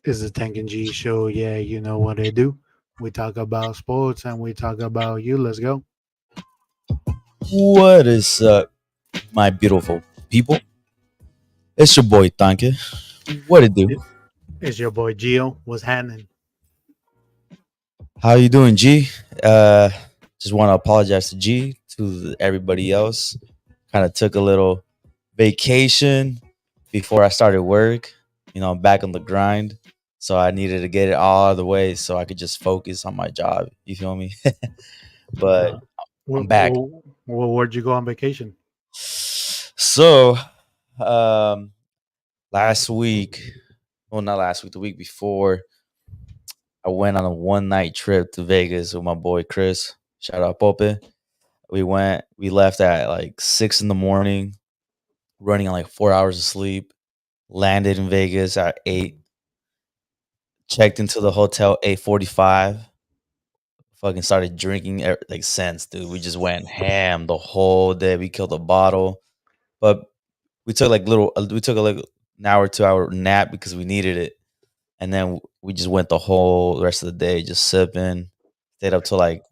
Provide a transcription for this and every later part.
Is the Tank and G show? Yeah, you know what I do. We talk about sports and we talk about you. Let's go. What is up, my beautiful people? It's your boy Tanke. What it do? It- It's your boy Gio. What's happening? How you doing, G? Uh, just want to apologize to G, to everybody else. Kind of took a little vacation before I started work. I'm back on the grind, so I needed to get it all the way so I could just focus on my job. You feel me? But Uh, I'm back. where'd you go on vacation? So, um, last week, well, not last week, the week before, I went on a one night trip to Vegas with my boy Chris. Shout out Pope. We left at like 6 in the morning, running on like 4 hours of sleep. Landed in Vegas at 8. Checked into the hotel 8:45. Fucking started drinking like since, dude. We just went ham the whole day. We killed a bottle, but we took a like an hour 2 hour nap because we needed it, and then we just went the whole rest of the day just sipping. Stayed up till like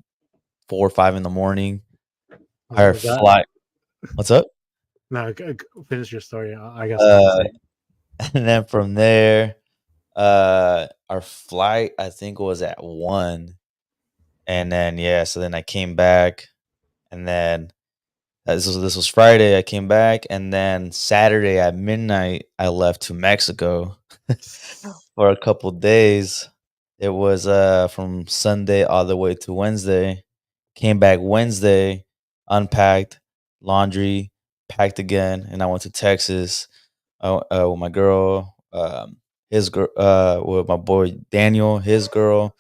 4 or 5 in the morning. Our Was that flight. What's up? no? Finish your story. I got something to Uh, say. and then from there, our flight I think was at 1, and then yeah, so then I came back, and then this was Friday. I came back, and then Saturday at midnight I left to Mexico for a couple days. It was from Sunday all the way to Wednesday. Came back Wednesday, unpacked, laundry, packed again, and I went to Texas with my girl, his girl, with my boy Daniel, his girl.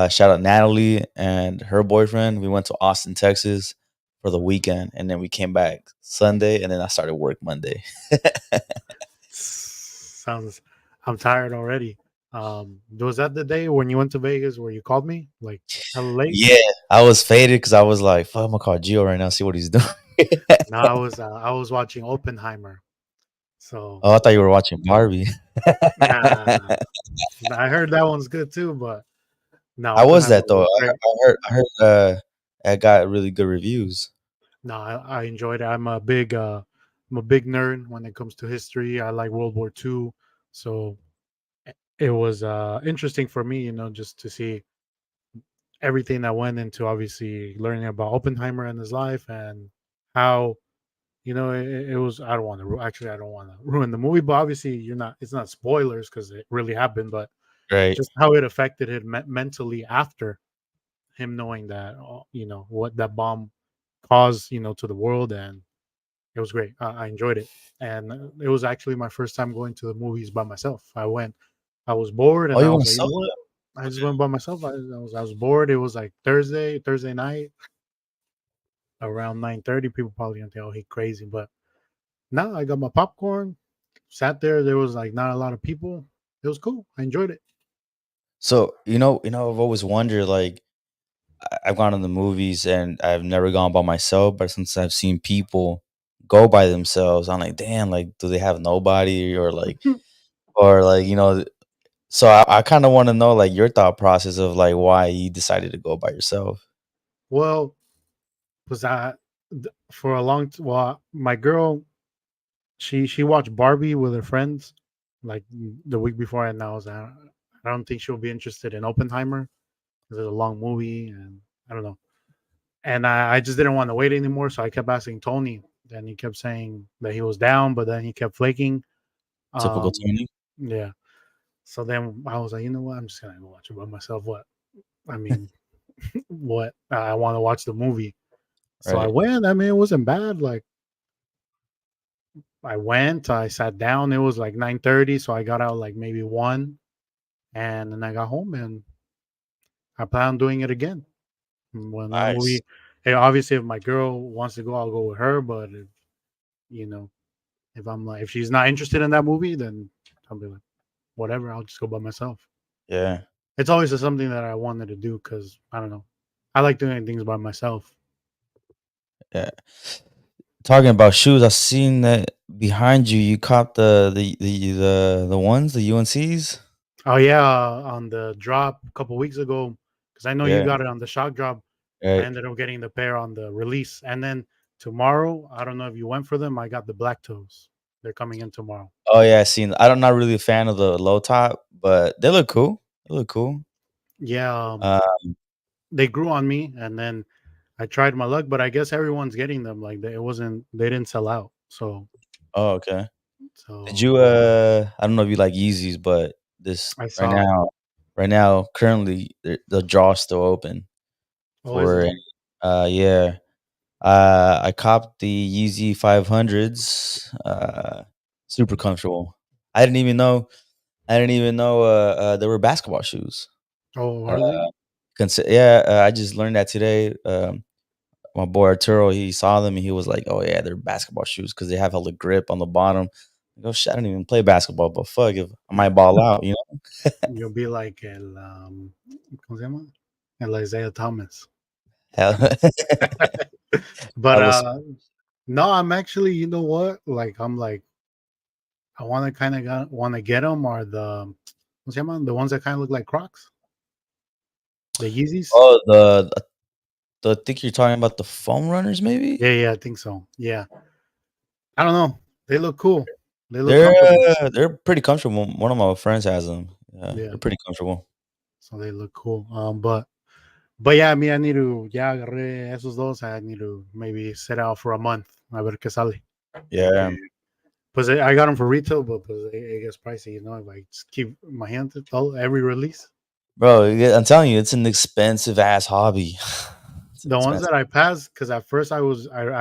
Shout out Natalie and her boyfriend. We went to Austin, Texas for the weekend, and then we came back Sunday, and then I started work Monday. Sounds. I'm tired already. Was that the day when you went to Vegas where you called me like hella late? Yeah, I was faded because I was like, "Fuck, I'm gonna call Gio right now, see what he's doing." No, I was watching Oppenheimer. So Oh, I thought you were watching Barbie. nah, I heard that one's good too, but no, How was Oppenheimer that though? was I, great. I heard, I heard, it got really good reviews. No, I enjoyed it. I'm a big nerd when it comes to history. I like World War II, so it was interesting for me, just to see everything that went into obviously learning about Oppenheimer and his life and how it was. I don't want to actually I don't want to ruin the movie, but obviously you're not. It's not spoilers because it really happened, but Right. just how it affected him mentally after him knowing that what that bomb caused to the world, and it was great. I enjoyed it, and it was actually my first time going to the movies by myself. I was bored, Oh, and you I was went like, you know solo? what? I just went by myself. I was bored. It was like Thursday night around 9:30. People probably gonna think, oh, he crazy, but no, I got my popcorn, sat there. There was like not a lot of people. It was cool. I enjoyed it. So I've always wondered. Like, I've gone to the movies and I've never gone by myself, but since I've seen people go by themselves, I'm like, damn, like, do they have nobody or like. So I kind of want to know like your thought process of like why you decided to go by yourself. Well, was I for a well, my girl, she watched Barbie with her friends like the week before, and I was I don't think she'll be interested in Oppenheimer because it's a long movie, and I don't know. And I just didn't want to wait anymore, so I kept asking Tony. Then he kept saying that he was down, but then he kept flaking. Typical Um, Tony. yeah. So then I was like, you know what? I'm just gonna go watch it by myself. What? I mean, what? I want to watch the movie. So I Right. went. I mean, it wasn't bad. Like I went. I sat down. It was like 9:30, so I got out like maybe 1, and then I got home, and I plan on doing it again when that Nice. movie. Hey, obviously, if my girl wants to go, I'll go with her. But You know, if I'm like if she's not interested in that movie, then I'll be like, whatever. I'll just go by myself. Yeah. It's always just something that I wanted to do because I don't know. I like doing things by myself. Yeah. Talking about shoes, I seen that behind you. You caught the ones, the UNCs. Oh yeah, on the drop a couple weeks ago, because I know you Yeah. got it on the shock drop. I Right. ended up getting the pair on the release, and then tomorrow, I don't know if you went for them. I got the black toes. They're coming in tomorrow. Oh yeah, I seen. I'm not really a fan of the low top, but they look cool. They look cool. Yeah, Uh, they grew on me, and then I tried my luck, but I guess everyone's getting them. Like it wasn't, they didn't sell out. So, oh okay. Did so you I don't know if you like Yeezys, but this I saw. right now currently the draw's still open Oh, is for it? yeah. I copped the Yeezy 500s. Super comfortable. I didn't even know they were basketball shoes. Oh, Uh, are they? yeah, I just learned that today. My boy Arturo, he saw them and he was like, "Oh yeah, they're basketball shoes because they have hella grip on the bottom." I go, "Shit, I don't even play basketball, but fuck if I might ball out, you know?" You'll be like ¿cómo se llama? El Isaiah Thomas. Hell, But hella no, I'm actually, you know what? Like I'm like I want to kind of want to get them or the ¿cómo se llaman? The ones that kind of look like Crocs, the Yeezys. oh, the I think you're talking about the foam runners, maybe? Yeah, yeah, I think so. Yeah, I don't know. They look cool. They look comfortable. They're pretty comfortable. One of my friends has them. Yeah, Yeah, they're pretty comfortable. so they look cool. But yeah, I mean, I need to ya agarré esos dos. I need to maybe set out for a month. A ver qué sale. Porque Yeah, pues I got them for retail, but pues it gets pricey, you know. If I just keep my hand to every release. bro, I'm telling you, it's an expensive ass hobby. It's The ones expensive. that I passed, because at first I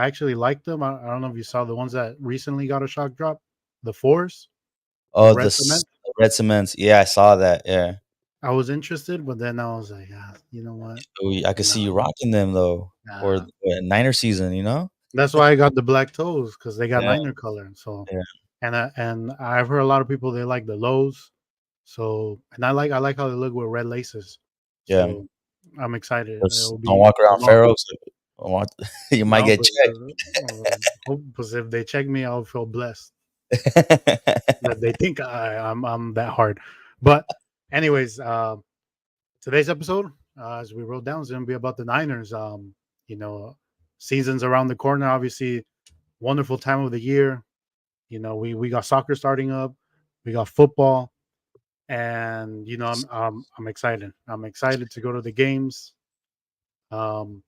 actually liked them. I don't know if you saw the ones that recently got a shock drop, the fours, the Oh, red cement. the red cements. Yeah, I saw that. Yeah. I was interested, but then I was like, you know what? I could see Nah, you rocking them though for nah. the Niner season, you know? That's why I got the black toes because they got Yeah, Niner color. So, yeah, and I've heard a lot of people they like the lows. So, and I like how they look with red laces. yeah. So, I'm excited. Just It'll don't be walk around tomorrow. Pharaohs. Don't walk you might No, get but checked. hope, 'cause if they check me, I'll feel blessed that they think I'm that hard. But, anyways, today's episode, as we wrote down, is going to be about the Niners. You know, seasons around the corner. Obviously, wonderful time of the year. You know, we got soccer starting up, we got football, and you know, I'm excited. I'm excited to go to the games. Um,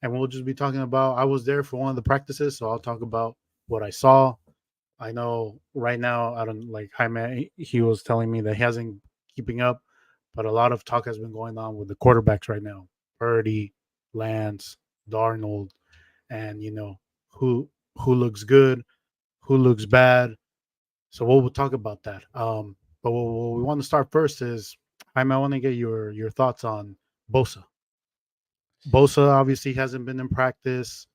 and we'll just be talking about. I was there for one of the practices, so I'll talk about what I saw. I know right now, I don't like Jaime. He was telling me that he hasn't keeping up, but a lot of talk has been going on with the quarterbacks right now: Purdy, Lance, Darnold, and you know who looks good, who looks bad. So we'll talk about that. But what we want to start first is Jaime, I want to get your thoughts on Bosa. Bosa obviously hasn't been in practice.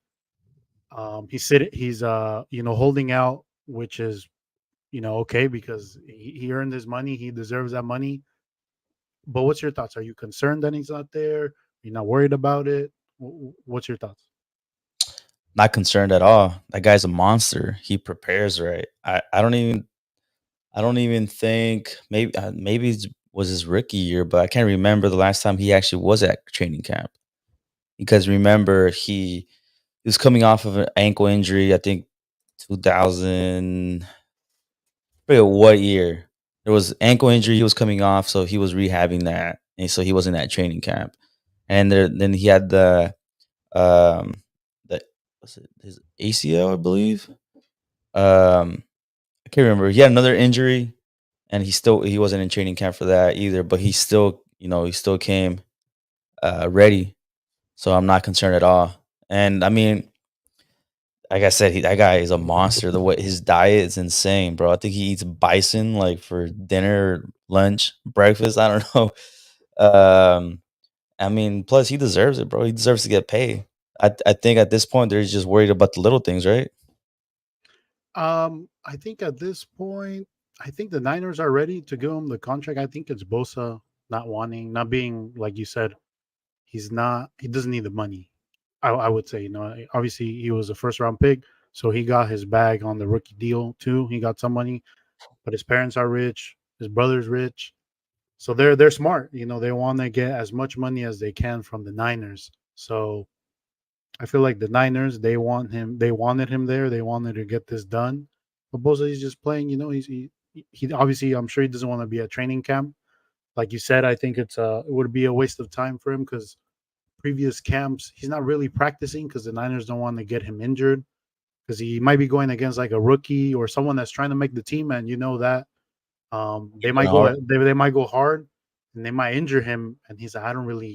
He's you know holding out, which is you know okay because he earned his money, he deserves that money. But what's your thoughts? Are you concerned that he's not there? You're not worried about it? What's your thoughts? Not concerned at all. That guy's a monster. He prepares right. I don't even think maybe it was his rookie year, but I can't remember the last time he actually was at training camp. Because remember he was coming off of an ankle injury, I think 2000 forget what year. There was ankle injury he was coming off, so he was rehabbing that, and so he wasn't at training camp. And then he had um the was it his ACL, I believe. I can't remember. He had another injury, and he wasn't in training camp for that either. But he still, he still came ready. So I'm not concerned at all. And I mean, like I said, that guy is a monster. The way his diet is insane, bro. I think he eats bison like for dinner, lunch, breakfast. I don't know. Um, I mean, plus he deserves it, bro. He deserves to get paid. I think at this point they're just worried about the little things, right? I think at this point, I think the Niners are ready to give him the contract. I think it's Bosa not wanting, not being like you said. He's not. He doesn't need the money. I would say, obviously he was a first round pick, so he got his bag on the rookie deal too. He got some money, but his parents are rich. His brother's rich, so they're smart. They want to get as much money as they can from the Niners. So I feel like the Niners, they want him. They wanted him there. They wanted to get this done. But Bosa, he's just playing. He obviously, I'm sure he doesn't want to be at training camp. Like you said, I think it would be a waste of time for him because previous camps he's not really practicing because the Niners don't want to get him injured because he might be going against like a rookie or someone that's trying to make the team, and you know that they Going might hard, they might go hard and they might injure him, and he's like, I don't really,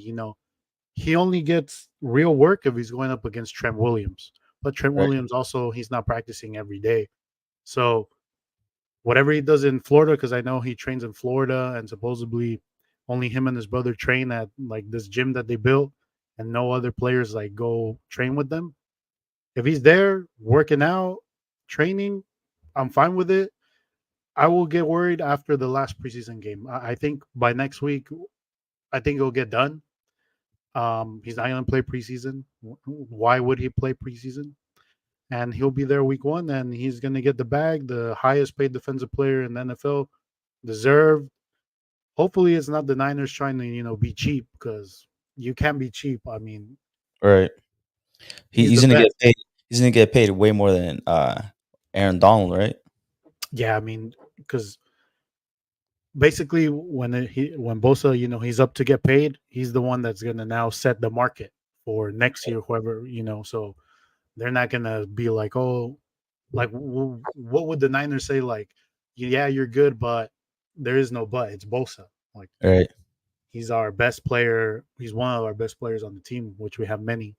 he only gets real work if he's going up against Trent Williams. But Trent right? Williams also he's not practicing every day. So whatever he does in Florida, because I know he trains in Florida and supposedly only him and his brother train at like this gym that they built and no other players like go train with them. If he's there working out, training, I'm fine with it. I will get worried after the last preseason game. I think by next week, I think it'll get done. He's not going to play preseason. Why would he play preseason? And he'll be there week one, and he's going to get the bag, the highest paid defensive player in the NFL, deserved. Hopefully, it's not the Niners trying to be cheap because you can't be cheap. I mean, Right. he's He's the gonna get best. paid. He's gonna get paid way more than Aaron Donald, right? Yeah, I mean, because basically when Bosa, he's up to get paid, he's the one that's gonna now set the market for next year, whoever. So they're not gonna be like, oh, like what would the Niners say? Like, yeah, you're good, but there is no but. It's Bosa. Like Right. he's our best player. He's one of our best players on the team, which we have many.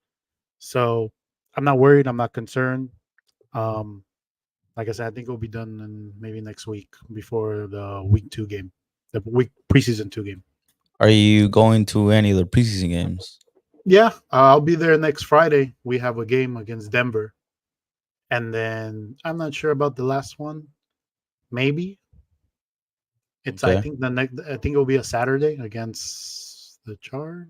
So I'm not worried. I'm not concerned. Um, like I said, I think it'll be done in maybe next week before the week two game, the week preseason two game. Are you going to any of the preseason games? Yeah, I'll be there next Friday. We have a game against Denver, and then I'm not sure about the last one. Maybe it's. I Okay. think the next. I think it'll be a Saturday against the Charge.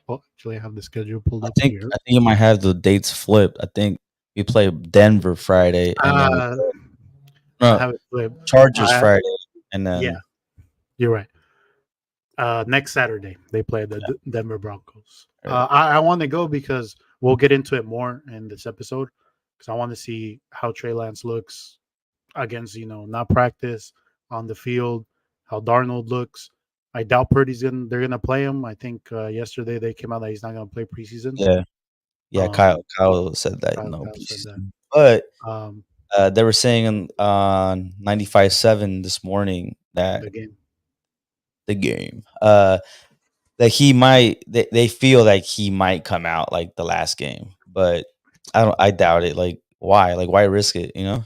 Oh, actually, I have the schedule pulled up here. I think you might have the dates flipped. I think we play Denver Friday, and then Uh, I no have it flipped. Chargers Friday, and Yeah, then you're right. Next Saturday they play the Denver Broncos. right. I want to go because we'll get into it more in this episode because I want to see how Trey Lance looks against not practice on the field, how Darnold looks. I doubt they're gonna play him. I think yesterday they came out that he's not gonna play preseason. Yeah, yeah. Um, Kyle said that Kyle, no Kyle said that. preseason, but Um, they were saying on 95.7 this morning that the game. the game, that they feel like he might come out like the last game, but I doubt it. Like why? Like why risk it? You know?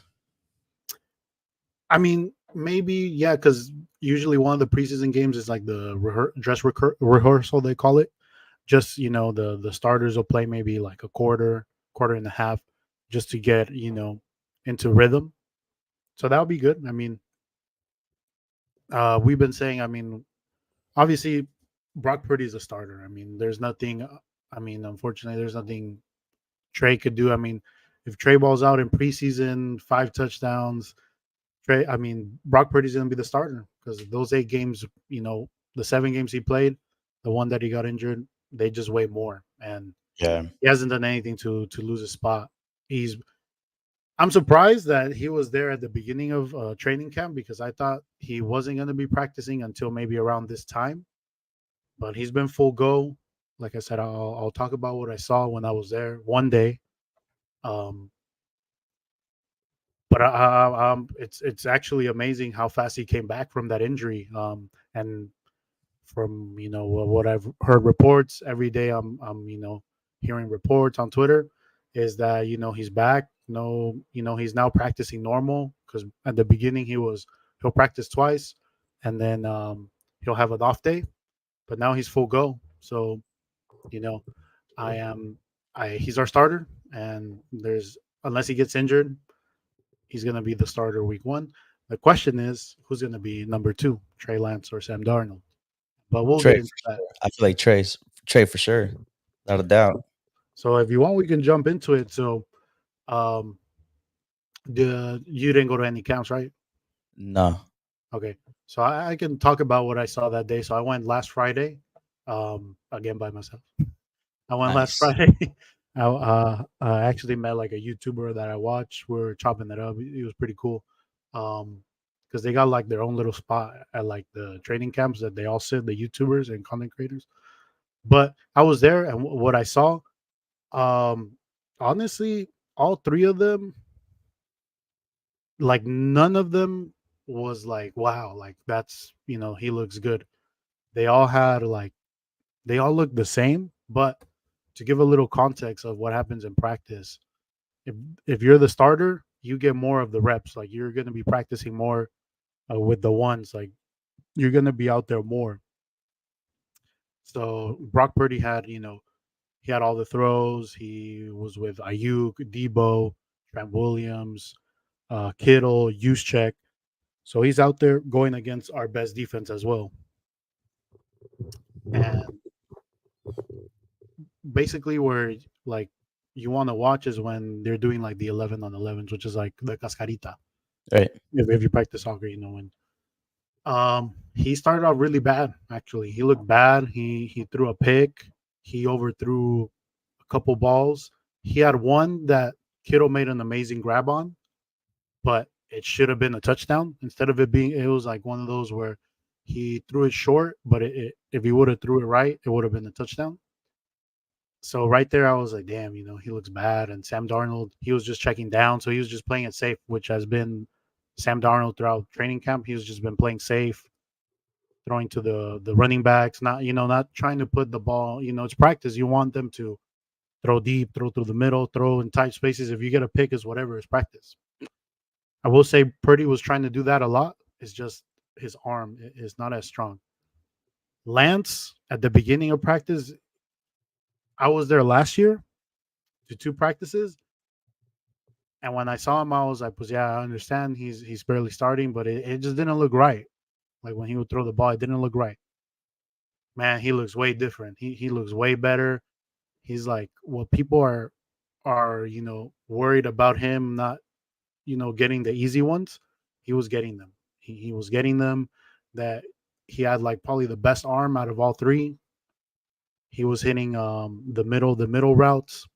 I mean, maybe yeah, because usually one of the preseason games is like the rehearsal they call it. Just the starters will play maybe like a quarter and a half, just to get into rhythm. So that would be good. I mean, we've been saying. I mean, obviously, Brock Purdy is a starter. I mean, there's nothing. I mean, unfortunately, there's nothing Trey could do. I mean, if Trey balls out in preseason, 5 touchdowns, Trey. I mean, Brock Purdy's going to be the starter because those 8 games, the 7 games he played, the one that he got injured, they just weigh more, and Yeah. he hasn't done anything to lose a spot. He's. I'm surprised that he was there at the beginning of training camp because I thought he wasn't going to be practicing until maybe around this time. But he's been full go. Like I said, I'll talk about what I saw when I was there one day. Um, but it's actually amazing how fast he came back from that injury. And from what I've heard reports every day, I'm hearing reports on Twitter is that he's back. No, he's now practicing normal because at the beginning he'll practice twice, and then he'll have an off day. But now he's full go. So you know, I he's our starter, and there's unless he gets injured, He's going to be the starter week one. The question is, who's going to be number two, Trey Lance or Sam Darnold? But we'll Trey get into for that. sure. I feel like Trey for sure, without a doubt. So if you want, we can jump into it. So um, the you didn't go to any camps, right? No, Okay. So I can talk about what I saw that day. So I went last Friday, again by myself. I went last nice. Friday. I actually met like a YouTuber that I watch. We were chopping it up. It was pretty cool. Because they got like their own little spot at like the training camps that they all sit, the YouTubers and content creators. But I was there, and what I saw, um, honestly, all three of them, like none of them was like, wow, like that's he looks good. They all had like they all looked the same, but to give a little context of what happens in practice, if if you're the starter, you get more of the reps. Like you're going to be practicing more with the ones. Like you're going to be out there more. So Brock Purdy had, he had all the throws. He was with Ayuk, Debo, Trent Williams, Kittle, Juszczyk. So he's out there going against our best defense as well. And basically, where like you want to watch is when they're doing like the 11 on 11s, which is like the cascarita. Right. If you practice soccer, when he started out really bad. Actually, he looked bad. He threw a pick. He overthrew a couple balls. He had one that Kittle made an amazing grab on, but it should have been a touchdown instead of it being. It was like one of those where he threw it short, but if he would have threw it right, it would have been a touchdown. So right there, I was like, damn, he looks bad. And Sam Darnold, he was just checking down, so he was just playing it safe, which has been Sam Darnold throughout training camp. He's just been playing safe, throwing to the running backs, not trying to put the ball. It's practice. You want them to throw deep, throw through the middle, throw in tight spaces. If you get a pick, is whatever. It's practice. I will say Purdy was trying to do that a lot. It's just his arm is not as strong. Lance at the beginning of practice, I was there last year to two practices, and when I saw him, I was like, "Pues yeah, I understand he's barely starting, but it just didn't look right. Like when he would throw the ball, it didn't look right. Man, he looks way different. He looks way better. He's like what people are worried about him not getting the easy ones. He was getting them. He was getting them. That he had like probably the best arm out of all three. He was hitting the middle routes,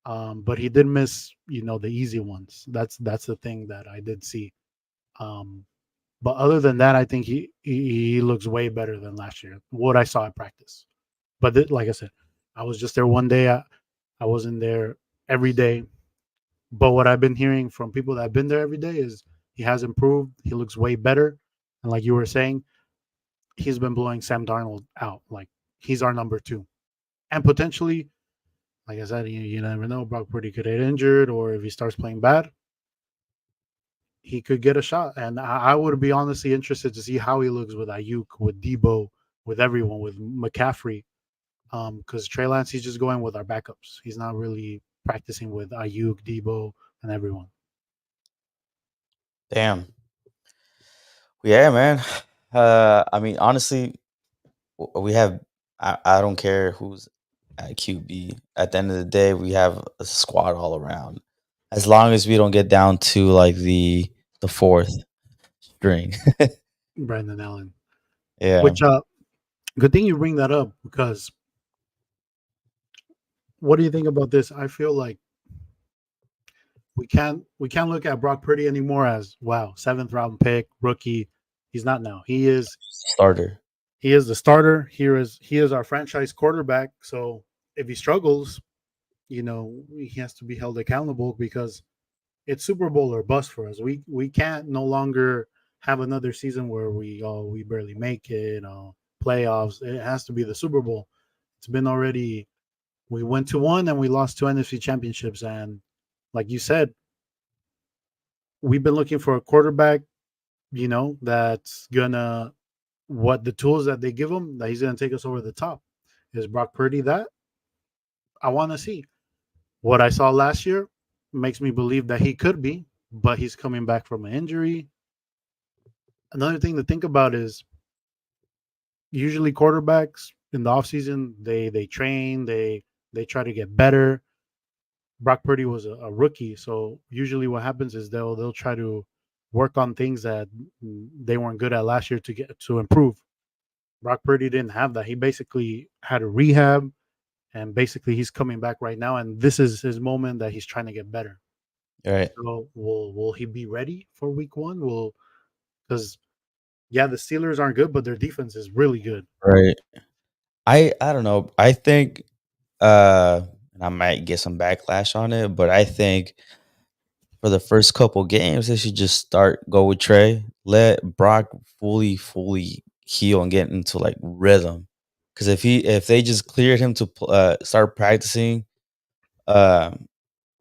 but he did miss the easy ones. That's the thing that I did see. Um, but other than that, I think he looks way better than last year. What I saw at practice. But like I said, I was just there one day. I wasn't there every day. But what I've been hearing from people that have been there every day is he has improved. He looks way better. And like you were saying, he's been blowing Sam Darnold out. Like he's our number two. And potentially, like I said, you never know. Brock Purdy could get injured, or if he starts playing bad, he could get a shot. And I would be honestly interested to see how he looks with Ayuk, with Debo, with everyone, with McCaffrey. Because Trey Lance, he's just going with our backups. He's not really practicing with Ayuk, Debo, and everyone. Damn. Yeah, man. I mean, honestly, we have. I don't care who's at QB. At the end of the day, we have a squad all around. As long as we don't get down to like the fourth string. Brandon Allen. Yeah. Which good thing you bring that up because what do you think about this? I feel like we can't look at Brock Purdy anymore as wow, seventh round pick, rookie. He's not now. Starter. He is the starter. He is our franchise quarterback. So if he struggles, he has to be held accountable because it's Super Bowl or bust for us. We can't no longer have another season where we barely make it, playoffs. It has to be the Super Bowl. It's been already we went to one and we lost two NFC championships. And like you said, we've been looking for a quarterback, that's gonna what the tools that they give him that he's gonna take us over the top. Is Brock Purdy that? I want to see. What I saw last year makes me believe that he could be, but he's coming back from an injury. Another thing to think about is usually quarterbacks in the offseason, they train, they try to get better. Brock Purdy was a rookie, so usually what happens is they'll try to work on things that they weren't good at last year to get to improve. Brock Purdy didn't have that. He basically had a rehab, and basically he's coming back right now, and this is his moment that he's trying to get better. Right. So will he be ready for week one? Will because yeah, the Steelers aren't good, but their defense is really good. Right. I don't know. I think and I might get some backlash on it, but I think for the first couple games, they should just go with Trey, let Brock fully heal and get into like rhythm. Because if they just cleared him to start practicing um,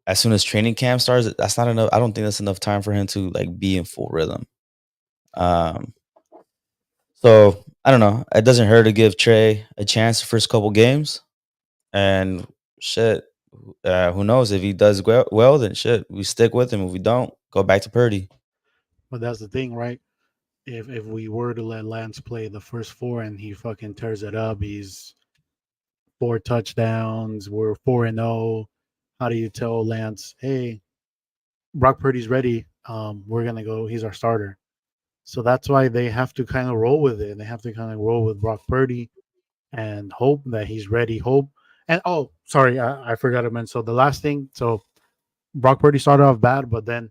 as soon as training camp starts, that's not enough. I don't think that's enough time for him to like be in full rhythm. Um, so I don't know. It doesn't hurt to give Trey a chance the first couple games, and shit. Who knows if he does well? Then shit, we stick with him. If we don't, go back to Purdy. But that's the thing, right? If we were to let Lance play the first four and he fucking tears it up, he's four touchdowns. We're 4-0. How do you tell Lance, hey, Brock Purdy's ready? We're gonna go. He's our starter. So that's why they have to kind of roll with it. They have to kind of roll with Brock Purdy and hope that he's ready. Hope and oh, sorry, I forgot to mention. So the last thing, so Brock Purdy started off bad, but then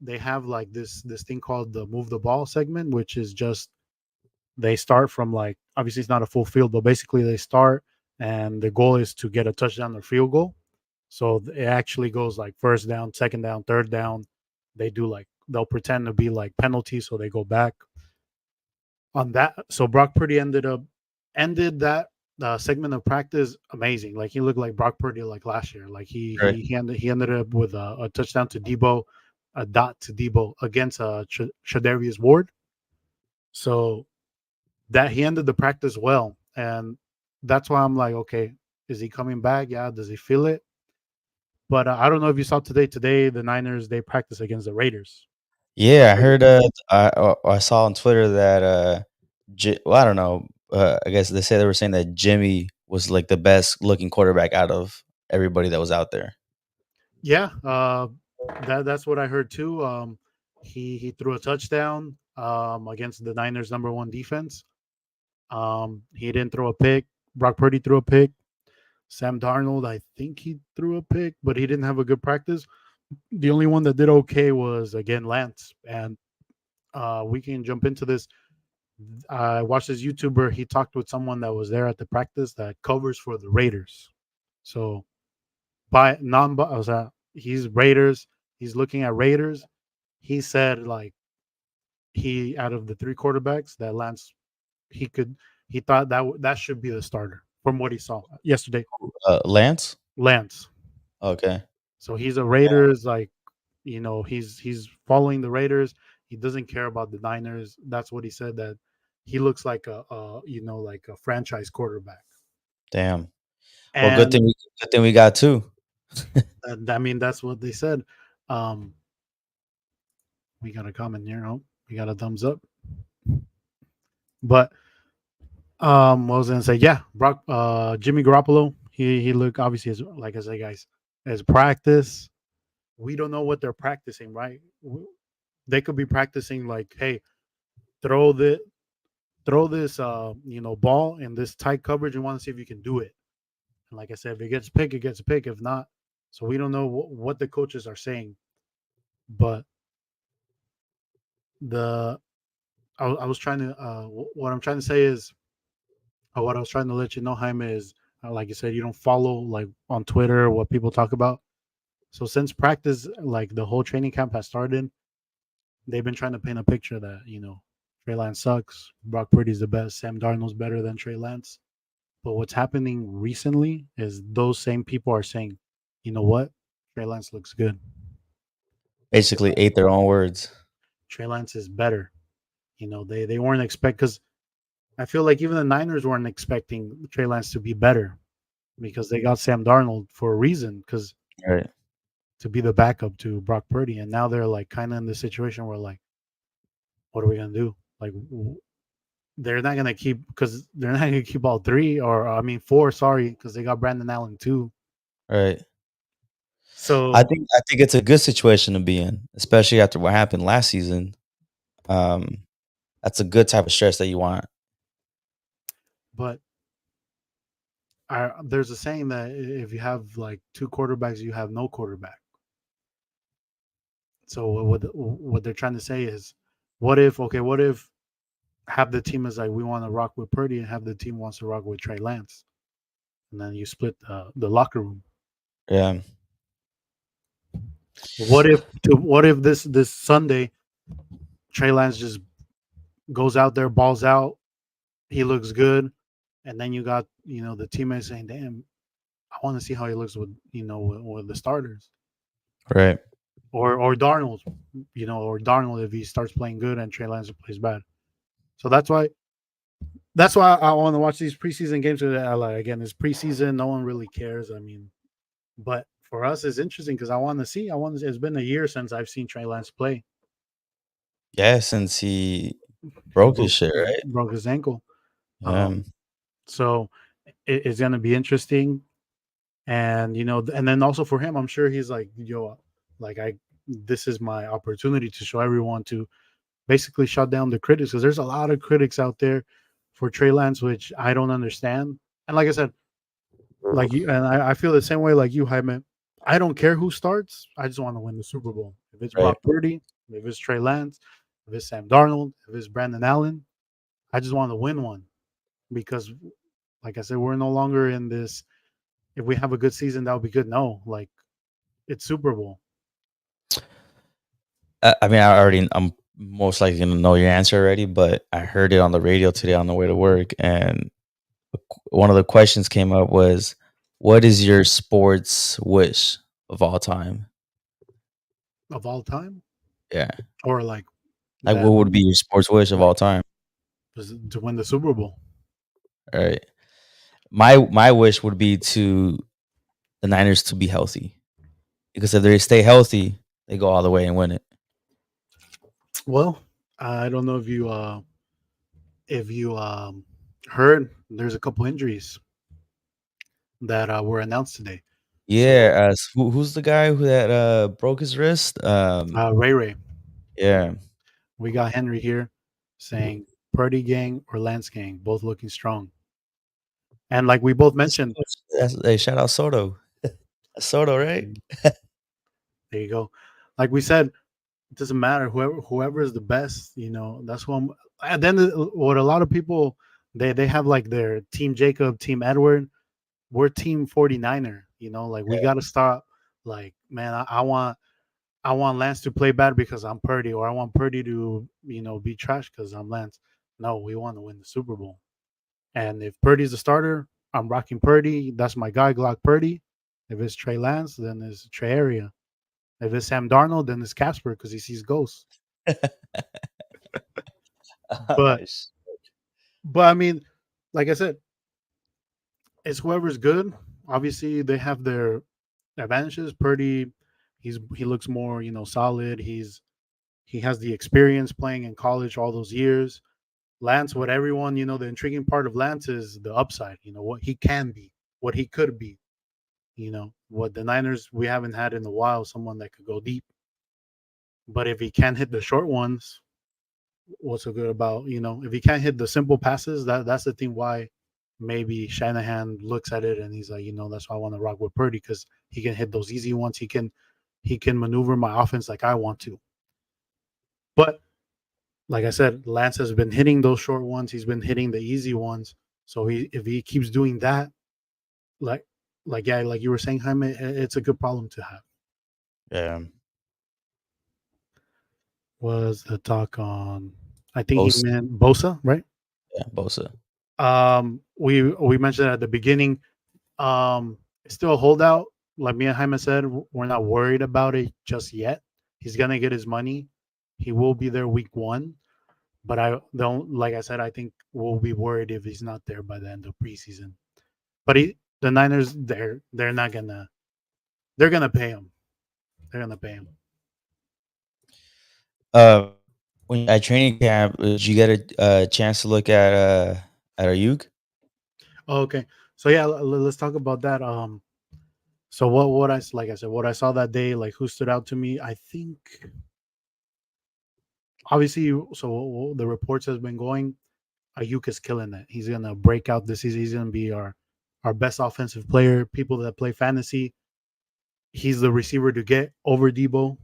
they have like this thing called the move the ball segment, which is just they start from like obviously it's not a full field, but basically they start and the goal is to get a touchdown or field goal. So it actually goes like first down, second down, third down. They do like they'll pretend to be like penalties, so they go back on that. So Brock Purdy ended that segment of practice amazing. Like he looked like Brock Purdy like last year. Like Right. he ended up with a touchdown to Debo, a dot to Debo against Shadarius Ward. So that he ended the practice well, and that's why I'm like, okay, is he coming back? Yeah, does he feel it? But I don't know if you saw today. Today, the Niners they practice against the Raiders. Yeah, I Right. heard. I saw on Twitter that well, I don't know. I guess they were saying that Jimmy was like the best looking quarterback out of everybody that was out there. Yeah, that's what I heard too. He threw a touchdown against the Niners' number one defense. He didn't throw a pick. Brock Purdy threw a pick. Sam Darnold, I think he threw a pick, but he didn't have a good practice. The only one that did okay was again Lance, and we can jump into this. I watched this YouTuber. He talked with someone that was there at the practice that covers for the Raiders. So by non, I was he's Raiders. He's looking at Raiders. He said like he out of the three quarterbacks that Lance he could he thought that should be the starter from what he saw yesterday. Lance. Lance. Okay. So he's a Raiders like he's following the Raiders. He doesn't care about the Niners. That's what he said that he looks like like a franchise quarterback. Damn. Well, And good thing we got two. I mean that's what they said. Um we got a comment here. Oh, we got a thumbs up. But what was I gonna say? Yeah, Brock, Jimmy Garoppolo. He looked obviously as like I say, guys, as practice. We don't know what they're practicing, right? They could be practicing like, hey, throw the throw this ball in this tight coverage and want to see if you can do it. And like I said, if it gets pick, it gets pick. If not, so we don't know what the coaches are saying. But the I was trying to what I'm trying to say is what I was trying to let you know, Jaime, is like you said, you don't follow like on Twitter what people talk about. So since practice, like the whole training camp has started, they've been trying to paint a picture that Trey Lance sucks, Brock Purdy's the best, Sam Darnold's better than Trey Lance. But what's happening recently is those same people are saying, you know what, Trey Lance looks good. Basically, ate their own words. Trey Lance is better. They weren't expect because I feel like even the Niners weren't expecting Trey Lance to be better because they got Sam Darnold for a reason. Because Right. to be the backup to Brock Purdy, and now they're like kind of in the situation where like, what are we gonna do? Like, they're not gonna keep because they're not gonna keep all three, or I mean four. Sorry, because they got Brandon Allen too. Right. I So, think I think it's a good situation to be in, especially after what happened last season. Um, that's a good type of stress that you want. but there's a saying that if you have like two quarterbacks, you have no quarterback. So what they're trying to say is, what if half the team is like we want to rock with Purdy and half the team wants to rock with Trey Lance, and then you split the locker room. Yeah. What if this Sunday Trey Lance just goes out there, balls out, he looks good, and then you got the teammates saying, "Damn, I want to see how he looks with with the starters." Right. Or Darnold, or Darnold if he starts playing good and Trey Lance plays bad. So that's why I want to watch these preseason games. Like, again, it's preseason, no one really cares. I mean, but for us, it's interesting because I want to see. I want. It's been a year since I've seen Trey Lance play. Yeah, since he He broke his broke shit, right? broke his ankle. Yeah. So it's gonna be interesting, and and then also for him, I'm sure he's like, yo, like this is my opportunity to show everyone to basically shut down the critics because there's a lot of critics out there for Trey Lance, which I don't understand. And like I said, like you and I feel the same way like you, Jaime. I don't care who starts. I just want to win the Super Bowl. If it's Right. Brock Purdy, if it's Trey Lance, if it's Sam Darnold, if it's Brandon Allen, I just want to win one because, like I said, we're no longer in this. If we have a good season, that would be good. No, like it's Super Bowl. I mean, I'm most likely gonna know your answer already, but I heard it on the radio today on the way to work, and one of the questions came up was, "What is your sports wish of all time?" Of all time, Yeah, or like like what that, would be your sports wish of all time? to win the Super Bowl. All right, my wish would be to the Niners to be healthy because if they stay healthy, they go all the way and win it. Well, I don't know if you heard there's a couple injuries that were announced today. So Yeah, who's the guy who that broke his wrist? Ray Ray, Yeah, we got Henry here saying Purdy gang or Lance gang, both looking strong. And like we both mentioned, Hey, shout out Soto. That's Soto, right? mm, there you go. Like we said, it doesn't matter whoever is the best. That's who I'm. And then what a lot of people they have like their team Jacob, team Edward. We're team 49er. Like we got to stop. Like man, I want Lance to play bad because I'm Purdy, or I want Purdy to be trash because I'm Lance. No, we want to win the Super Bowl. And if Purdy's the starter, I'm rocking Purdy. That's my guy, Glock Purdy. If it's Trey Lance, then it's Trey Area. If it's Sam Darnold, then it's Casper because he sees ghosts. But Sh but I mean, like I said, it's whoever's good. Obviously, they have their advantages. Purdy, he looks more solid. He has the experience playing in college all those years. Lance, what everyone the intriguing part of Lance is the upside. What he can be, what he could be. What the Niners we haven't had in a while, someone that could go deep. But if he can't hit the short ones, what's so good about if he can't hit the simple passes, that's the thing why maybe Shanahan looks at it and he's like, that's why I want to rock with Purdy because he can hit those easy ones. He can maneuver my offense like I want to. But like I said, Lance has been hitting those short ones. He's been hitting the easy ones. So if he keeps doing that, like yeah, like you were saying, Jaime, it's a good problem to have. Yeah, Was the talk on? I think he Bosa. meant Bosa, right? Yeah, Bosa. We mentioned at the beginning. It's still a holdout. Like me and Jaime said, we're not worried about it just yet. He's gonna get his money. He will be there week one. But I don't like I said, I think we'll be worried if he's not there by the end of preseason. But the Niners, they're not gonna they're gonna pay him. They're gonna pay him. When at training camp, did you get a chance to look at Ayuk? Oh, okay, so yeah, let's talk about that. So what like I said, what I saw that day, like who stood out to me, I think obviously so the reports has been going. Ayuk is killing it. He's gonna break out this season. He's gonna be our best offensive player. People that play fantasy, he's the receiver to get over Debo.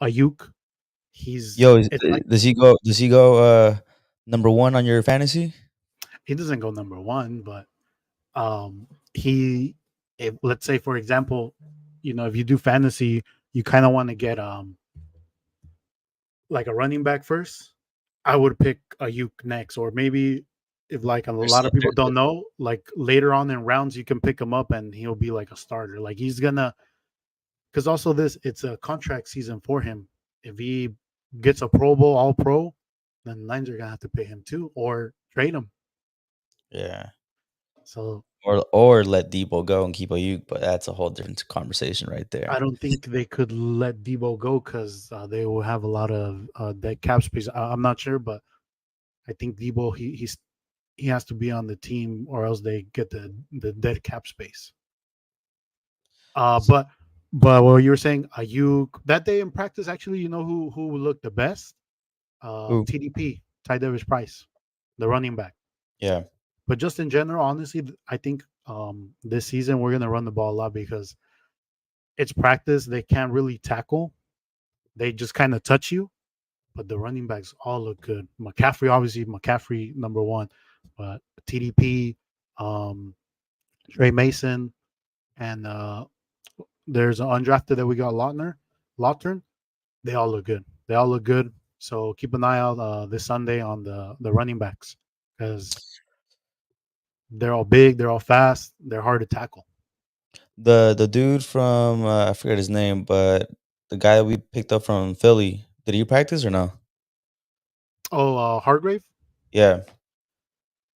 Ayuk, he's Yo, it's like does he go number one on your fantasy? he doesn't go number one, but he if, let's say for example, if you do fantasy, you kind of want to get like a running back first. I would pick Ayuk next, or maybe if like a There's, lot of people there- don't know, like later on in rounds, you can pick him up and he'll be like a starter. Like he's gonna, because also this it's a contract season for him. If he gets a Pro Bowl, All Pro, then Lions are gonna have to pay him too, or trade him. yeah, So or let Debo go and keep Ayuk, but that's a whole different conversation right there. I don't think they could let Debo go because they will have a lot of dead cap space. I'm not sure, but I think Debo he has to be on the team or else they get the dead cap space. Uh, So, but but what you were saying, Ayuk that day in practice, actually, you know who looked the best? ooh, TDP, Ty Davis Price, the running back. yeah, But just in general, honestly, I think this season we're gonna run the ball a lot because it's practice. They can't really tackle. They just kind of touch you. But the running backs all look good. McCaffrey, obviously, McCaffrey number one, but TDP, um, Trey Mason, and there's an undrafted that we got Lautern. They all look good. They all look good. So keep an eye out this Sunday on the running backs because they're all big, they're all fast, they're hard to tackle. the dude from I forget his name, but the guy that we picked up from Philly, did he practice or no? Oh, Hargrave. Yeah.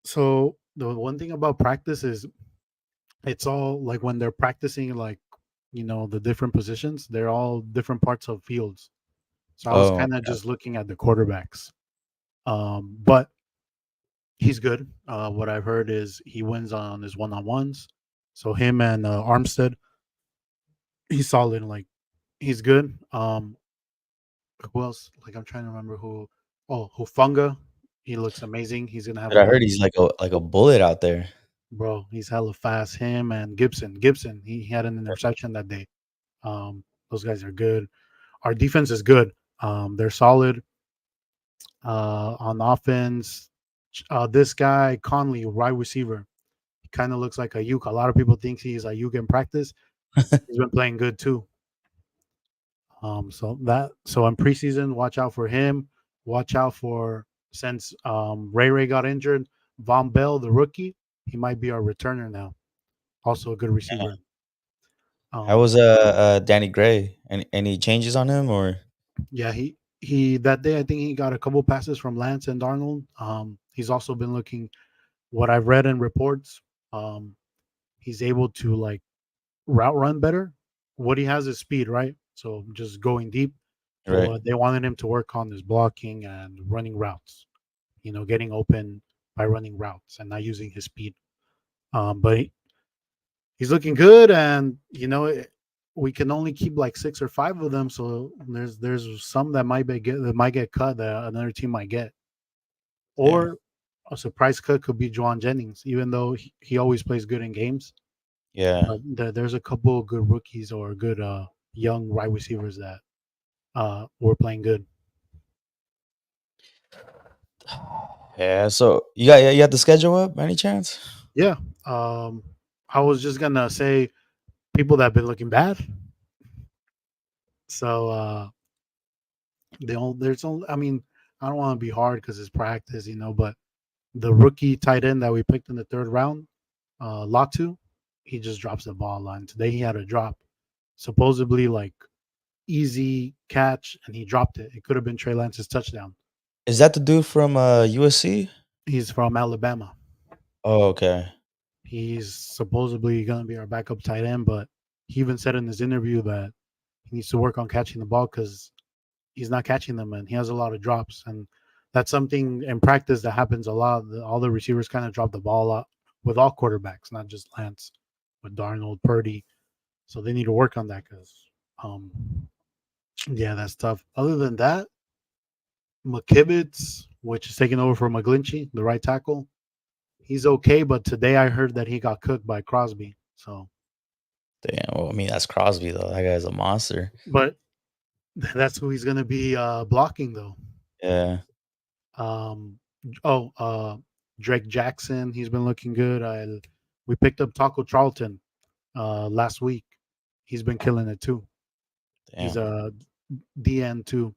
So the one thing about practice is it's all like when they're practicing, like the different positions, they're all different parts of fields. So I was Oh, kind of just looking at the quarterbacks. But he's good. What I've heard is he wins on his one on ones. So him and Armstead, he's solid. Like he's good. Who else? Like I'm trying to remember who. Oh, Hufunga. He looks amazing. He's gonna have but a I heard big he's like a bullet out there. bro. He's hella fast. Him and Gibson. Gibson. He had an interception that day. Those guys are good. Our defense is good. They're solid. On offense, this guy Conley, wide receiver, he kind of looks like a Ayuk. A lot of people think he's a Ayuk in practice. He's been playing good too. So in preseason, watch out for him. Watch out for since Ray got injured, Von Bell, the rookie, he might be our returner now. Also a good receiver. How was Um, Danny Gray? Any changes on him or yeah, he that day I think he got a couple passes from Lance and Darnold. He's also been looking. What I've read in reports, um, he's able to like route run better. What he has is speed, right? So just going deep. But right? what they wanted him to work on is blocking and running routes. Getting open by running routes and not using his speed. But he's looking good, and we can only keep like six or five of them. So there's some that might get cut that another team might get, Yeah, or a surprise cut could be Juwan Jennings, even though he always plays good in games. yeah, But there's a couple of good rookies or good young wide receivers that were playing good. yeah. So you got the schedule up by any chance? Yeah. Um, I was just gonna say people that have been looking bad. So there's only. I mean, I don't want to be hard because it's practice, but the rookie tight end that we picked in the third round, Latu, he just drops the ball on. Today he had a drop, supposedly like easy catch, and he dropped it. It could have been Trey Lance's touchdown. Is that the dude from USC? He's from Alabama. Oh, okay. He's supposedly going to be our backup tight end, but he even said in his interview that He needs to work on catching the ball because he's not catching them, and he has a lot of drops. And that's something in practice that happens a lot. All the receivers kind of drop the ball a lot with all quarterbacks, not just Lance, with Darnold, Purdy. So they need to work on that because, um, yeah, that's tough. Other than that, McKibbitz, which is taking over for McGlinchey, the right tackle, he's okay. But today I heard that he got cooked by Crosby. So, Damn. Well, I mean, that's Crosby though. That guy's a monster. but that's who he's going to be blocking, though. Yeah. Um, oh, Drake Jackson, he's been looking good. We picked up Taco Charlton last week. He's been killing it too. He's Damn. a DN too.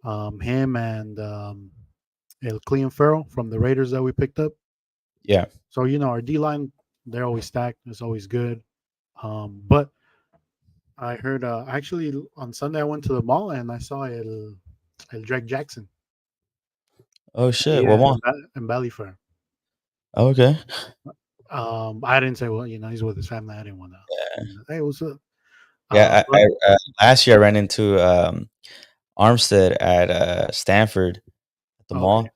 Him and El Clean Farrell from the Raiders that we picked up. Yeah. So our D line, they're always stacked. It's always good. But I heard actually on Sunday I went to the mall and I saw El Drake Jackson. Oh shit. Yeah, What one? in Ballyfair. Okay. I didn't say, well, he's with his family. I didn't want to. Hey, what's up? Yeah. But Last year I ran into Armstead at Stanford at the okay, mall.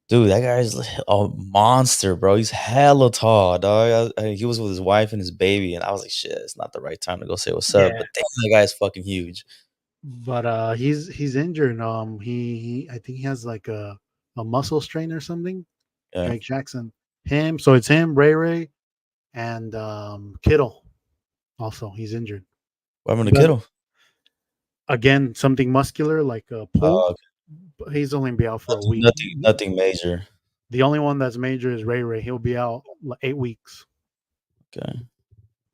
Dude, that guy's a monster, bro. He's hella tall, dog. He was with his wife and his baby, and I was like, "Shit, it's not the right time to go say what's up." yeah. But damn, that guy's fucking huge. But he's injured. He I think he has like a muscle strain or something. Yeah, Drake Jackson, him. So it's him, Ray, and Kittle. Also, he's injured. what happened to But Kittle? again, something muscular like a pull. Uh, But he's only be out for a week. nothing major. The only one that's major is Ray. He'll be out 8 weeks. Okay.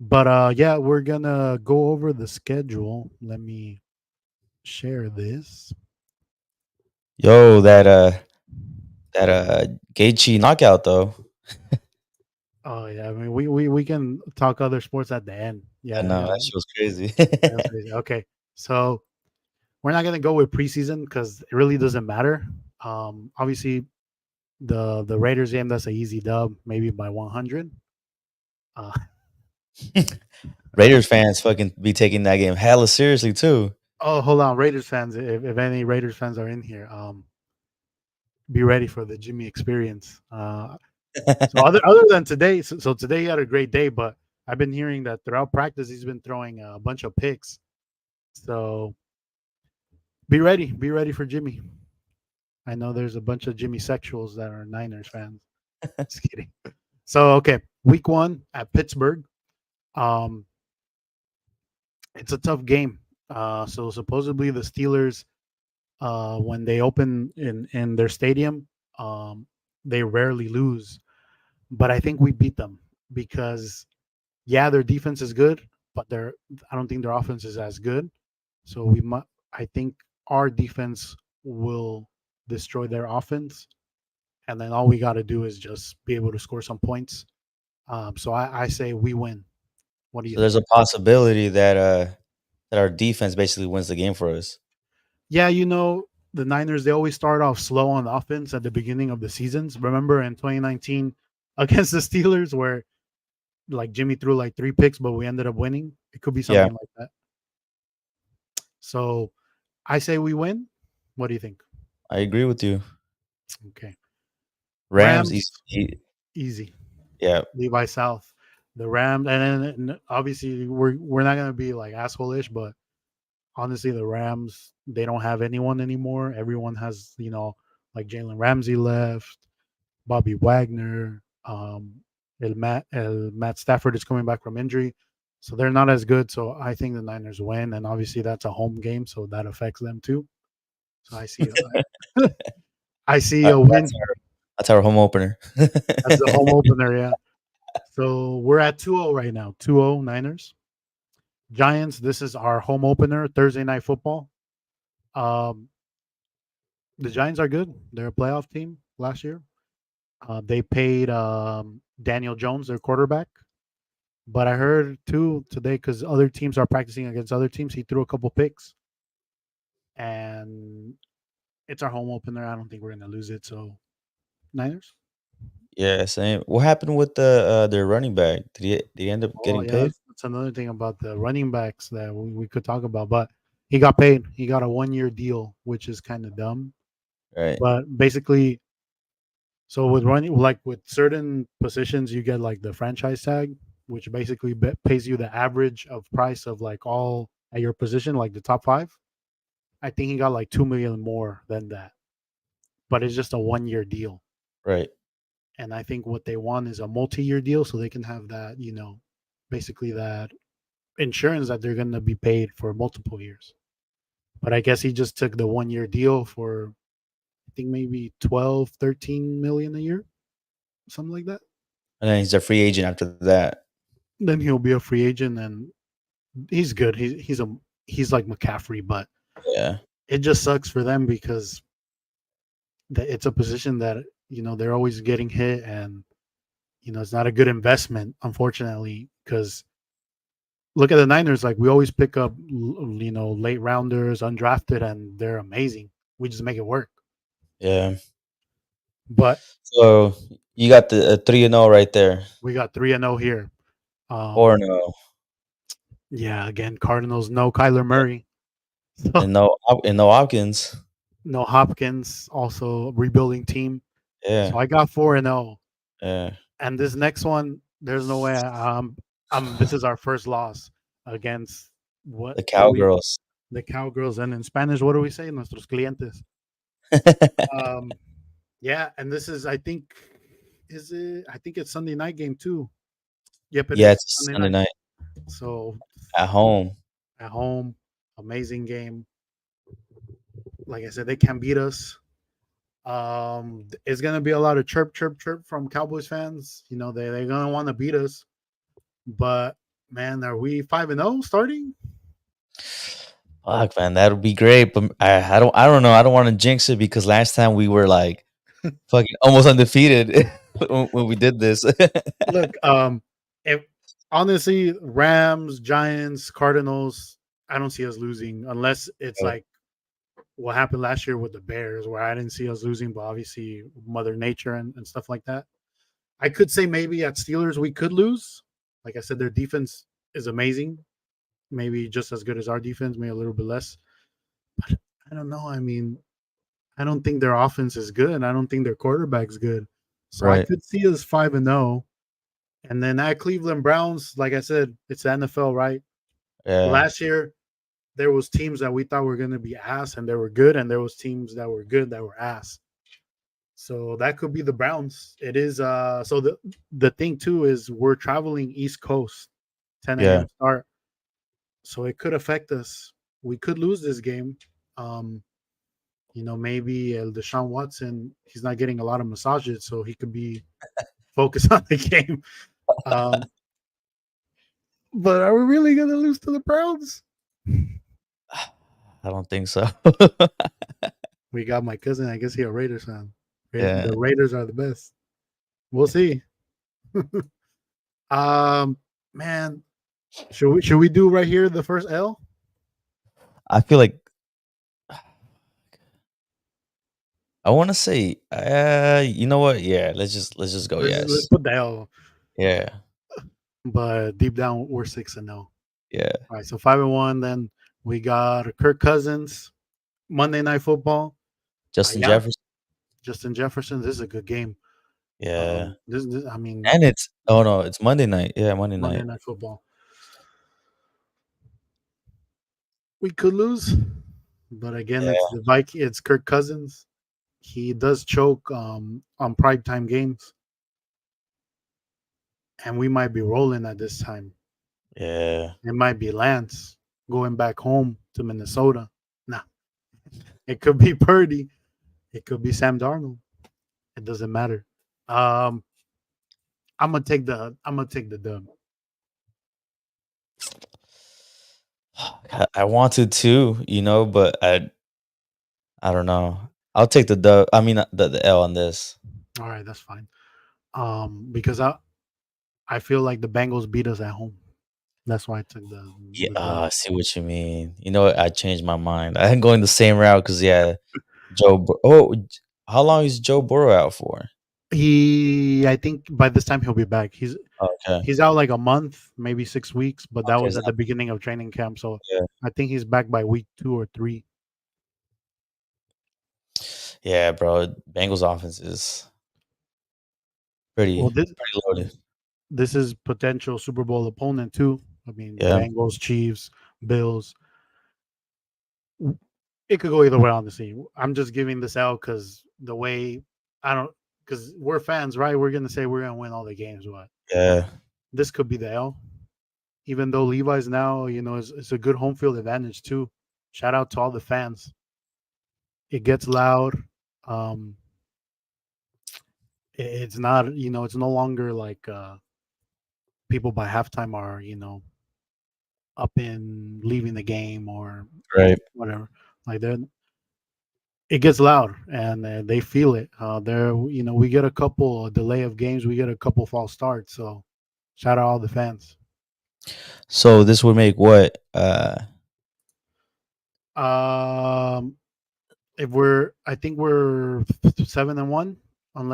But yeah, we're gonna go over the schedule. Let me share this. Yo, that Gaethje knockout though. Oh yeah, I mean we can talk other sports at the end. I Yeah, know yeah, that shit was crazy. that's crazy. Okay, so we're not gonna go with preseason because it really doesn't matter. Obviously the Raiders game, that's an easy dub, maybe by 100. Uh, Raiders fans fucking be taking that game hella seriously too. oh, hold on, Raiders fans, if any Raiders fans are in here, be ready for the Jimmy experience. So other than today, so today he had a great day, but I've been hearing that throughout practice he's been throwing a bunch of picks. So be ready for Jimmy. I know there's a bunch of Jimmy sexuals that are Niners fans. Just kidding. So okay, week 1 at Pittsburgh. Um, it's a tough game. So supposedly the Steelers, when they open in their stadium, they rarely lose. But I think we beat them because yeah, their defense is good, but I don't think their offense is as good. So I think our defense will destroy their offense, and then all we got to do is just be able to score some points. So I say we win. What do you So there's think? a possibility that our defense basically wins the game for us. Yeah, the Niners, they always start off slow on offense at the beginning of the seasons. Remember in 2019 against the Steelers where like Jimmy threw like 3 picks, but we ended up winning. It could be Yeah, something like that. So I say we win. What do you think? I agree with you. Okay. Rams, Rams, easy. yeah, Levi South. The Rams, and then obviously we're not gonna be like asshole-ish, but honestly, the Rams, they don't have anyone anymore. Everyone has, like Jalen Ramsey left, Bobby Wagner, Matt Stafford is coming back from injury, so they're not as good. So I think the Niners win, and obviously that's a home game, so that affects them too. So I see a win. that's our home opener. That's the home opener, yeah. So we're at 2-0 right now. 2-0 Niners. Giants, this is our home opener, Thursday night football. Um, the Giants are good. They're a playoff team last year. They paid Daniel Jones, their quarterback. But I heard too today because other teams are practicing against other teams. He threw a couple picks, and it's our home opener. I don't think we're gonna lose it. So Niners. Yeah, same. What happened with their running back? Did he end up Oh getting yeah, paid? that's another thing about the running backs that we could talk about. But he got paid. He got a 1 year deal, which is kind of dumb. Right. But basically, so with running, like with certain positions, you get like the franchise tag, which basically pays you the average of price of like all at your position, like the top five. I think he got like 2 million more than that, but it's just a 1 year deal. Right. And I think what they want is a multi-year deal, so they can have that, basically that insurance that they're going to be paid for multiple years. But I guess he just took the 1 year deal for I think maybe 12, 13 million a year, something like that. And then he's a free agent after that. Then he'll be a free agent, and he's good. He's like McCaffrey, but Yeah. it just sucks for them because it's a position that they're always getting hit, and it's not a good investment, unfortunately. Because look at the Niners, like we always pick up late rounders, undrafted, and they're amazing. We just make it work. Yeah. But So you got the 3-0 right there. we got 3-0 here. Or Um, no. yeah, again, Cardinals no Kyler Yeah. Murray, so And no Hopkins. no Hopkins, also a rebuilding team. So Yeah. I got 4-0, Yeah. and this next one, there's no way. This is our first loss against The what do we Cowgirls. the Cowgirls, and in Spanish, what do we say? Nuestros clientes. Um, yeah, and this is, I think, is it? I think it's Sunday night game too. Yep, it Yeah, is it's Sunday Sunday night. night So at home. at home, amazing game. Like I said, they can beat us. It's gonna be a lot of chirp, chirp, chirp from Cowboys fans. They're gonna want to beat us, but man, are we 5-0 starting? Fuck, man, that would be great. But I don't know. I don't want to jinx it because last time we were like fucking almost undefeated when we did this. Look, if honestly, Rams, Giants, Cardinals, I don't see us losing unless it's Right. like what happened last year with the Bears, where I didn't see us losing, but obviously Mother Nature and stuff like that. I could say maybe at Steelers we could lose. Like I said, their defense is amazing. Maybe just as good as our defense, maybe a little bit less. But I don't know. I mean, I don't think their offense is good. I don't think their quarterback's good. So I Right. could see us 5-0. And then at Cleveland Browns, like I said, it's the NFL, right? Yeah. Last year, there was teams that we thought were going to be ass and they were good, and there was teams that were good that were ass. So that could be the Browns. It is so the thing too is we're traveling East Coast, 10 Yeah. a.m. start. So it could affect us. We could lose this game. Um, maybe Deshaun Watson, he's not getting a lot of massages, so he could be focused on the game. Um, but are we really gonna lose to the Browns? I don't think so. We got my cousin. I guess he a Raiders fan. Yeah. The Raiders are the best. We'll see. um, man, should we do right here the first L? I feel like I want to say, you know what? Yeah, let's just go. Let's Yes. put the L. Yeah. But deep down, we're 6-0. Yeah. All right, so 5-1. Then we got Kirk Cousins, Monday Night Football. Justin Yeah, Jefferson. Justin Jefferson. This is a good game. Yeah. I mean, And it's Monday night. Yeah, Monday Monday night. Night Football. We could lose, but again, it's Yeah. the Viking. It's Kirk Cousins. He does choke on primetime games, and we might be rolling at this time. Yeah. It might be Lance going back home to Minnesota. Nah, it could be Purdy. It could be Sam Darnold. It doesn't matter. Um, I'm gonna take the dub. I wanted to, but I don't know. I'll take the dub. I mean the L on this. All right, that's fine. Because I feel like the Bengals beat us at home. That's why I took Yeah, the dub. I see what you mean. You know what? I changed my mind. I'm going the same route because yeah, Joe. How long is Joe Burrow out for? I think by this time he'll be back. Okay. He's out like a month, maybe 6 weeks, but that Okay. was at the beginning of training camp. So Yeah. I think he's back by week 2 or 3. Yeah, bro. Bengals offense is Well, pretty loaded. this is potential Super Bowl opponent too. I mean, Yeah. Bengals, Chiefs, Bills. It could go either way. Honestly, I'm just giving this out because the way I don't because we're fans, right? We're gonna say we're gonna win all the games, but Yeah. this could be the L. Even though Levi's now, is a good home field advantage too. Shout out to all the fans. It gets loud. Um, it's not, it's no longer like people by halftime are, up and leaving the game or Right. whatever. Like it gets loud and they feel it. We get a couple delay of games, we get a couple false starts. So shout out all the fans. So this would make what? Um, if I think we're 7-1,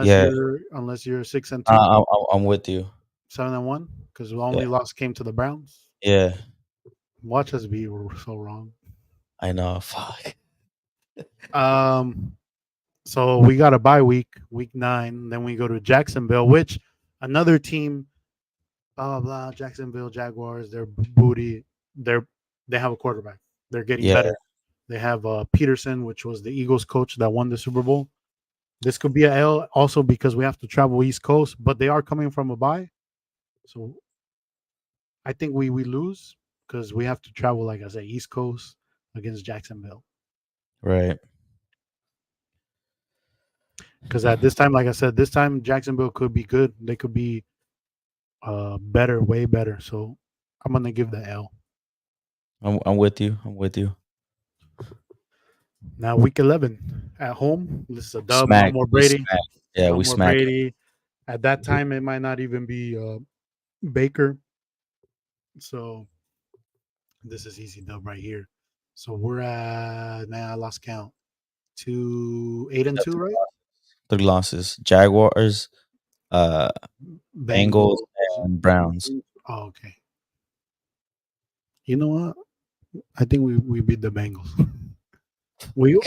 Yeah. unless you're 6-2, I'm with you. 7-1, because the Yeah. only loss came to the Browns. Yeah. Watch us be so wrong. I know. Fuck. Um, so we got a bye week 9. Then we go to Jacksonville, which another team, blah blah blah. Jacksonville Jaguars, they're booty. They have a quarterback. They're getting Yeah. better. They have Peterson, which was the Eagles coach that won the Super Bowl. This could be a L also because we have to travel East Coast, but they are coming from a bye. So I think we lose because we have to travel, like I said, East Coast against Jacksonville. Right. Because at this time, like I said, this time Jacksonville could be good. They could be better, way better. So I'm gonna give the L. I'm with you. I'm with you. Now week 11 at home. This is a dub. No Smack. more We Brady. smack. Yeah, No we more smack. Brady. At that time, it might not even be Baker. So this is easy dub right here. So we're at now I lost count. 8-2, right? 3 losses. Jaguars, uh, Bengals, Bengals. and Browns. Oh, okay. You know what? I think we beat the Bengals.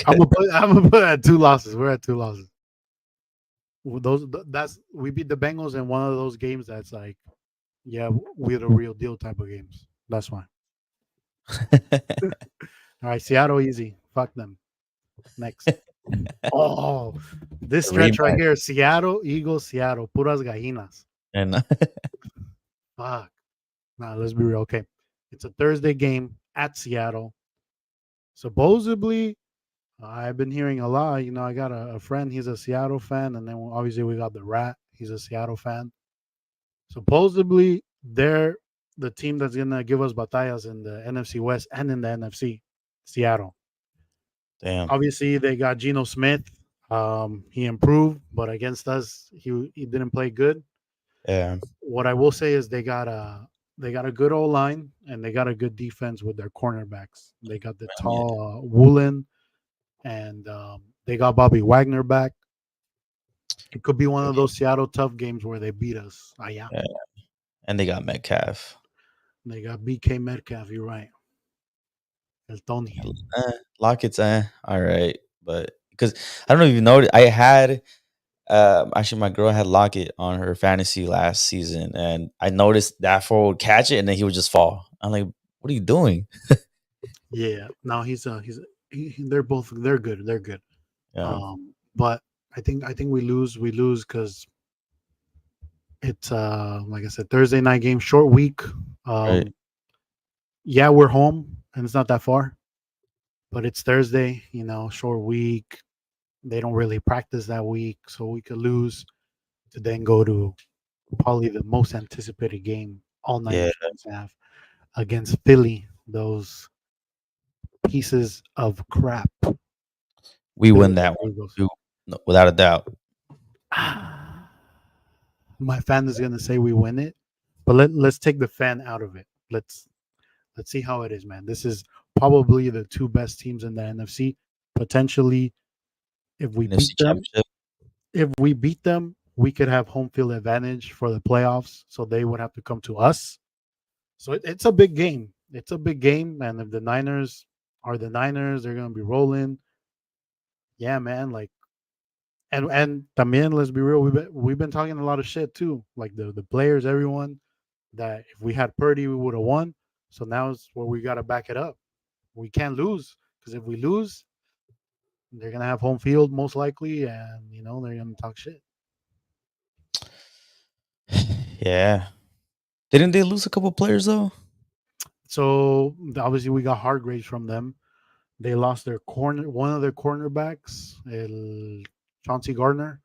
I'm gonna put at 2 losses. We're at 2 losses. That's we beat the Bengals in one of those games that's like, yeah, we're the real deal type of games. That's fine. All right, Seattle easy. Fuck them. Next. Oh, this stretch right Rematch. here: Seattle Eagles, Seattle puras gallinas. And Fuck. Nah, let's be real. Okay, it's a Thursday game at Seattle. Supposedly, I've been hearing a lot. I got a friend. He's a Seattle fan, and then obviously we got the Rat. He's a Seattle fan. Supposedly, they're the team that's gonna give us batallas in the NFC West and in the NFC. Seattle. damn. Obviously, they got Geno Smith. He improved, but against us, he didn't play good. Yeah. What I will say is they got a good O line and they got a good defense with their cornerbacks. They got the Yeah. tall Woolen and they got Bobby Wagner back. It could be one of those Seattle tough games where they beat us. Ah, yeah. Yeah. And they got Metcalf. They got BK Metcalf. You're right. El Tony. Lockett's all right, but because I don't know if you noticed, I had actually my girl had Lockett on her fantasy last season, and I noticed that fool would catch it and then he would just fall. I'm like, what are you doing? Yeah. No, they're good. They're good. Yeah. But I think we lose. We lose because it's like I said, Thursday night game, short week. Right. Um, yeah, we're home and it's not that far, but it's Thursday. Short week. They don't really practice that week, so we could lose to then go to probably the most anticipated game all Yeah. Niners fans have against Philly. Those pieces of crap. We win that Philadelphia one Eagles. too, no, without a doubt. My fan is gonna say we win it, but let's take the fan out of it. Let's see how it is, man. This is probably the two best teams in the NFC. Potentially, if we NFC beat them, Championship. if we beat them, we could have home field advantage for the playoffs, so they would have to come to us. So it's a big game. It's a big game, and if the Niners are the Niners, they're gonna be rolling. Yeah, man. Like, and también, let's be real, we've been talking a lot of shit too. Like the players, everyone, that if we had Purdy, we would have won. So now it's where we got to back it up. We can't lose because if we lose, they're gonna have home field most likely, and they're gonna talk shit. Yeah. Didn't they lose a couple players though? So obviously we got hard grades from them. They lost one of their cornerbacks, Chauncey Gardner,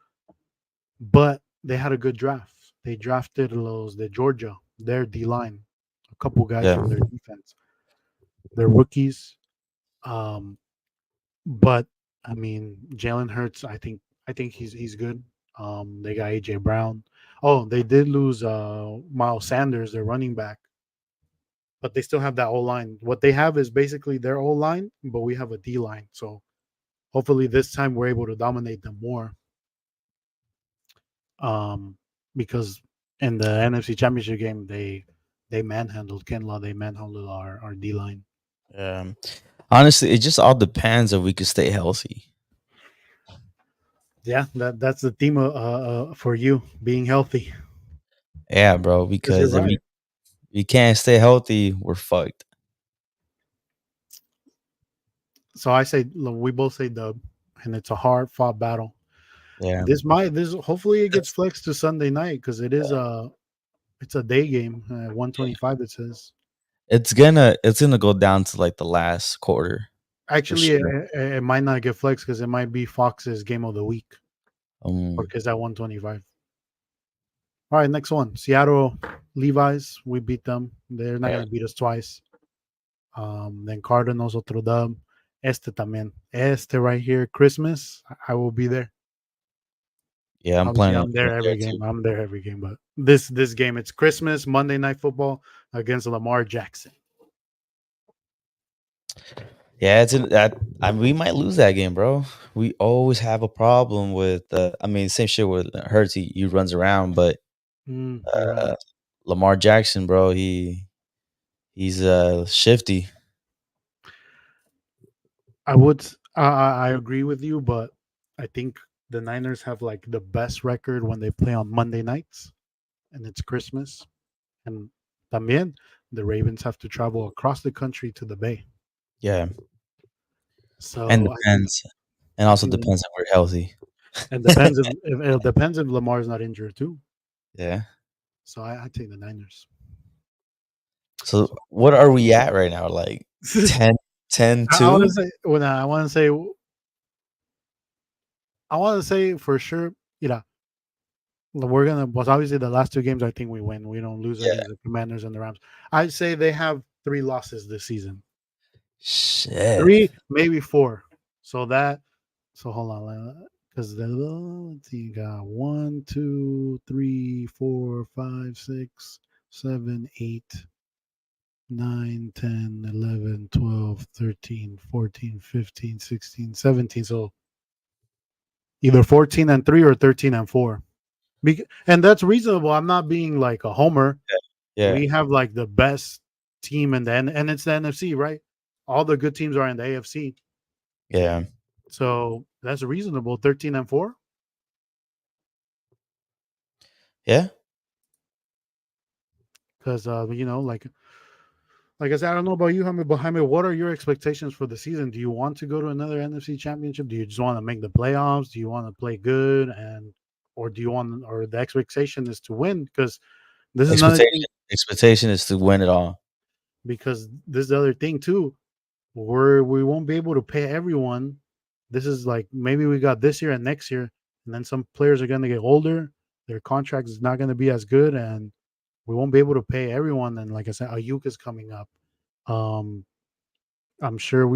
but they had a good draft. They drafted the Georgia, their D line, a couple guys Yeah. from their defense. They're rookies. Um, but I mean, Jalen Hurts, I think he's good. They got AJ Brown. Oh, they did lose Miles Sanders, their running back, but they still have that O line. What they have is basically their O line, but we have a D line. So hopefully this time we're able to dominate them more. Um, because in the NFC Championship game, they manhandled Kinlaw, they manhandled our D line. Yeah. Honestly, it just all depends if we could stay healthy. Yeah, that's the theme for you being healthy. Yeah, bro. Because you're Because if right. we can't stay healthy, we're fucked. So I say we both say dub, and it's a hard fought battle. Yeah. This hopefully it gets It's flexed to Sunday night because it's a day game, 125 it says. it's gonna go down to like the last quarter for Actually, sure. it might not get flexed because it might be Fox's game of the week Um. because at 125. All right, next one. Seattle Levi's. We beat them. They're not Yeah. gonna beat us twice. Then Cardinals otro dub. Este también. Este right here, Christmas. I will be there. Yeah. I'm Obviously, planning on I'm there being there every too. game. I'm there every game. But this game, it's Christmas Monday Night Football against Lamar Jackson. Yeah, it's in that. We might lose that game, bro. We always have a problem with. I mean, same shit with Hurts. He runs around, but You're right. uh, Lamar Jackson, bro, he's shifty. I agree with you, but I think the Niners have like the best record when they play on Monday nights, and it's Christmas. And también the Ravens have to travel across the country to the Bay. Yeah, and So I think depends, and also mhm, depends if we're healthy. and depends if it depends if Lamar's not injured too. Yeah. So I take the Niners. So what are we at right now? Like ten, ten I want to two. say when I want to say for sure. Yeah, we're gonna. Was obviously the last two games. I think we win. We don't lose Yeah. against the Commanders and the Rams. I'd say they have three losses this season. Shit. Three, maybe four. So that. So hold on, because the let's see, you got 1, 2, 3, 4, 5, 6, 7, 8, 9, 10, 11, 12, 13, 14, 15, 16, 17. So either 14 and 3 or 13 and 4. And that's reasonable. I'm not being like a homer. Yeah. We have like the best team in and it's the NFC, right? All the good teams are in the AFC. Yeah. So that's reasonable. 13 and 4. Yeah. Because like I said, I don't know about you, Jaime. What are your expectations for the season? Do you want to go to another NFC championship? Do you just want to make the playoffs? Do you want to play good or do you want or the expectation is to win? Because this is another Expectation. thing. Expectation is to win it all. Because this is the other thing too. We won't be able to pay everyone. This is like maybe we got this year and next year, and then some players are going to get older. Their contract is not going to be as good, and we won't be able to pay everyone. And like I said, Ayuk is coming up. Um, I'm sure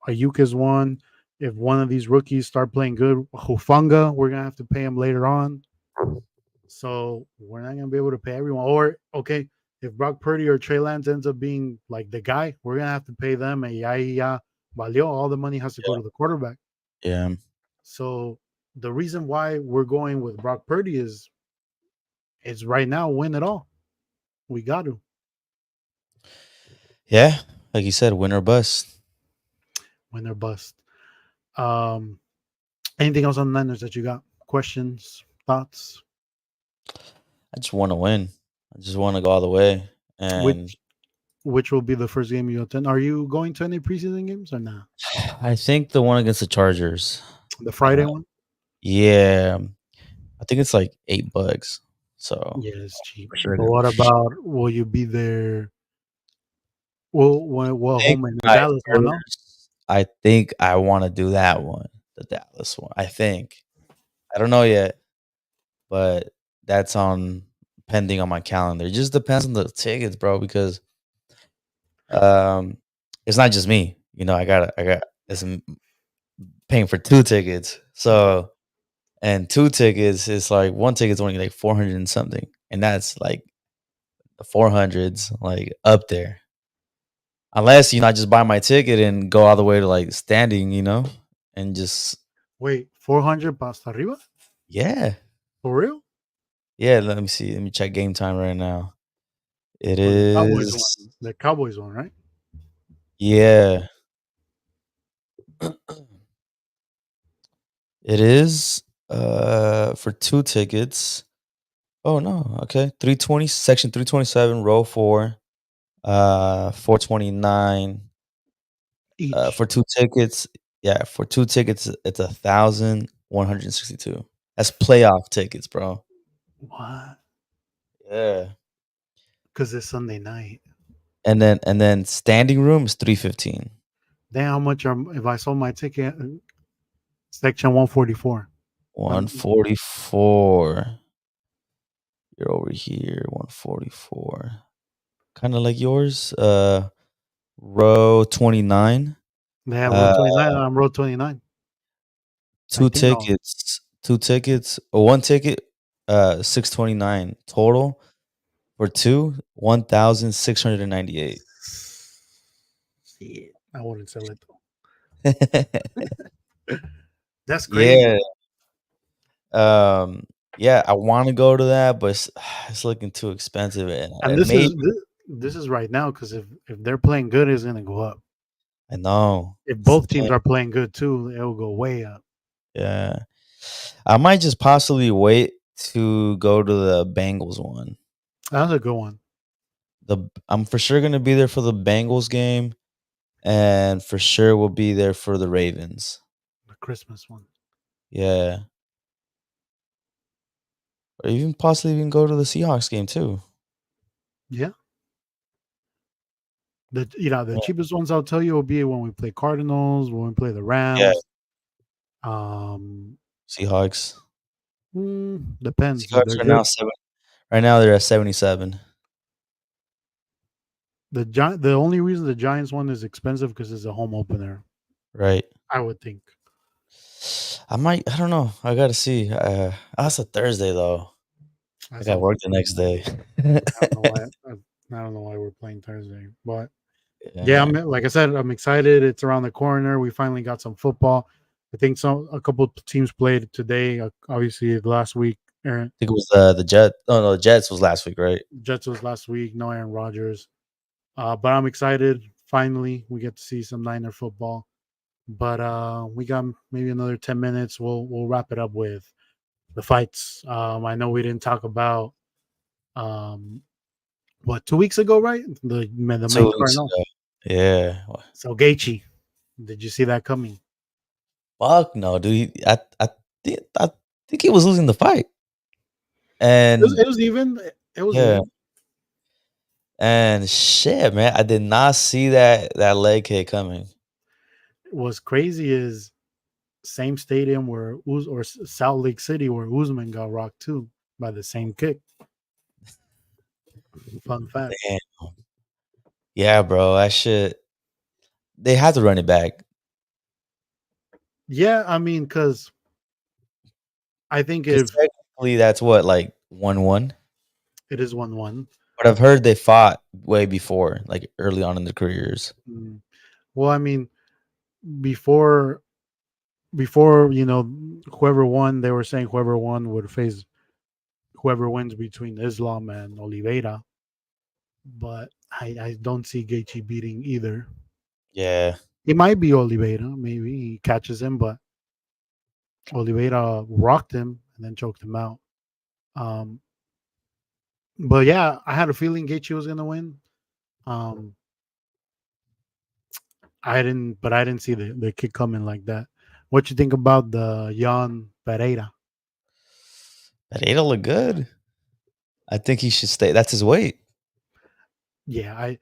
Ayuk is one. If one of these rookies start playing good, Hufanga, we're gonna have to pay him later on. So we're not gonna be able to pay everyone. Or okay, if Brock Purdy or Trey Lance ends up being like the guy, we're gonna have to pay them. And yeah, valió. All the money has to go to the quarterback. Yeah. So the reason why we're going with Brock Purdy is right now win it all. We got to Yeah, like you said, win or bust. win or bust. Um, Anything else on the Niners that you got? Questions, thoughts? I just want to win. I just want to go all the way. And Which which will be the first game you attend? Are you going to any preseason games or not? I think the one against the Chargers. The Uh, Friday one? yeah, I think it's like $8. So Yeah, it's cheap. for sure, But what for sure. about will you be there? Well, what I think home in the my Dallas one? No, first. I think I want to do that one, the Dallas one. I think. I don't know yet, but that's on pending on my calendar. It just depends on the tickets, bro. Because um, it's not just me. I got it's paying for 2 tickets. yeah. So and 2 tickets is like one ticket's only like 400 and something, and that's like the 400s like up there. Unless I just buy my ticket and go all the way to like standing, and just Wait, 400 pasta arriba yeah, for real? yeah. Let me see. Let me check game time right now. It For the Cowboys is one, the Cowboys one, right? yeah. It is for 2 tickets. Oh no, okay. 320 section 327 row 4 $429 Each. for 2 tickets. Yeah, for 2 tickets it's 1,162. That's playoff tickets, bro. What? Yeah. Because it's Sunday night. And then standing room is 315. Damn, how much are if I sold my ticket? Section 144. Um, 144. You're over here, 144. Kind of like yours. Row 29. they have row Uh 29. I'm row 29. two Latino. tickets. 2 tickets. Or one ticket, 629 total for two, 1,698. Shit, I wouldn't sell it though. That's crazy. Yeah. Um, yeah, I want to go to that, but it's looking too expensive. And And and maybe this is right now because if they're playing good, it's gonna go up. I know. If It's the both teams thing. are playing good too, it'll go way up. Yeah. I might just possibly wait to go to the Bengals one. That's a good one. I'm for sure gonna be there for the Bengals game, and for sure we'll be there for the Ravens. The Christmas one. Yeah, or even possibly even go to the Seahawks game too. Yeah. The Yeah, cheapest ones I'll tell you will be when we play Cardinals, when we play the yeah, Rams. Um, Seahawks. Depends. If Seahawks they're are now good. 7. Right now they're at 77. The only reason the Giants one is expensive because it's a home opener. Right. I would think. I might. I don't know. I gotta see. That's a Thursday though. I That got sounds work like the next day. I don't know why. I don't know why we're playing Thursday, but yeah, Yeah. like I said, I'm excited. It's around the corner. We finally got some football. I think a couple of teams played today. Obviously, last week, Aaron I think it was the Jet. Oh no, the Jets was last week, right? Jets was last week. No Aaron Rodgers, but I'm excited. Finally, we get to see some Niner football. But we got maybe another 10 minutes. We'll wrap it up with the fights. I know we didn't talk about um, what 2 weeks ago, right? The main 2 weeks Cardinal. ago. Yeah. So Gaethje, did you see that coming? Fuck no, dude. I think he was losing the fight. And It was even. It was yeah, even. and shit, man, I did not see that leg kick coming. What's crazy is same stadium where Salt Lake City where Usman got rocked too by the same kick. Fun fact. Damn. Yeah, bro, that shit. They had to run it back Yeah, I mean, because I think because if technically that's what like 1-1. it is 1-1. But I've heard they fought way before, like early on in their careers. Mm. Well, I mean, before before whoever won, they were saying whoever won would face whoever wins between Islam and Oliveira. But I don't see Gaethje beating either. Yeah, It might be Oliveira. Maybe he catches him, but Oliveira rocked him and then choked him out. Um, but yeah, I had a feeling Gaethje was gonna win. Um, I didn't see the kick coming like that. What you think about the Jan Pereira? that Ada look good. I think he should stay. That's his weight. Yeah, I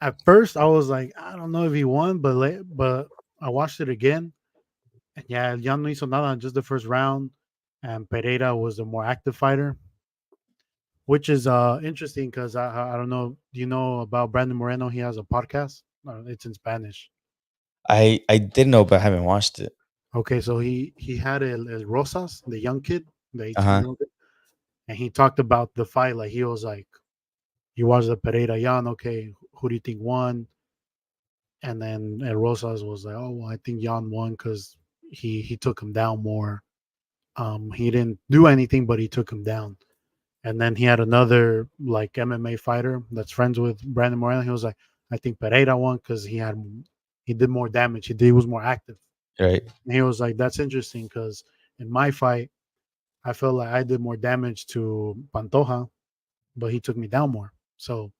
at first I was like, I don't know if he won, but I watched it again, and yeah, Jan no hizo nada in just the first round, and Pereira was the more active fighter, which is interesting because I don't know. Do you know about Brandon Moreno? He has a podcast. It's in Spanish. I did know, but I haven't watched it. Okay, so he had El Rosas, the young kid, the Uh 18-year huh. old, and he talked about the fight. Like he was like, he watched the Pereira Jan. Okay, who do you think won? And then El Rosas was like, oh, well, I think Jan won because he took him down more. He didn't do anything, but he took him down. And then he had another like MMA fighter that's friends with Brandon Moreno. He was like, I think Pereira won because he did more damage. He was more active. Right. And he was like, that's interesting because in my fight, I felt like I did more damage to Pantoja, but he took me down more. So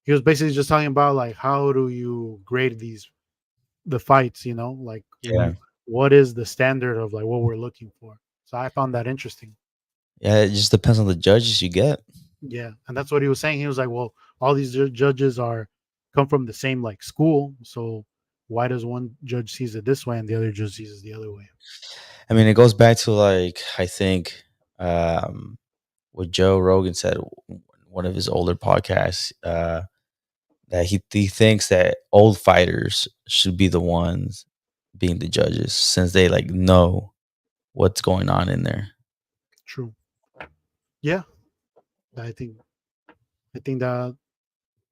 he was basically just talking about like how do you grade the fights, like Yeah. what is the standard of like what we're looking for. So I found that interesting. Yeah. It just depends on the judges you get. Yeah, and that's what he was saying. He was like, well, all these judges are come from the same like school, so why does one judge sees it this way and the other judge sees it the other way? I mean, it goes back to like I think what Joe Rogan said in one of his older podcasts. That he thinks that old fighters should be the ones being the judges since they like know what's going on in there. True. Yeah, I think that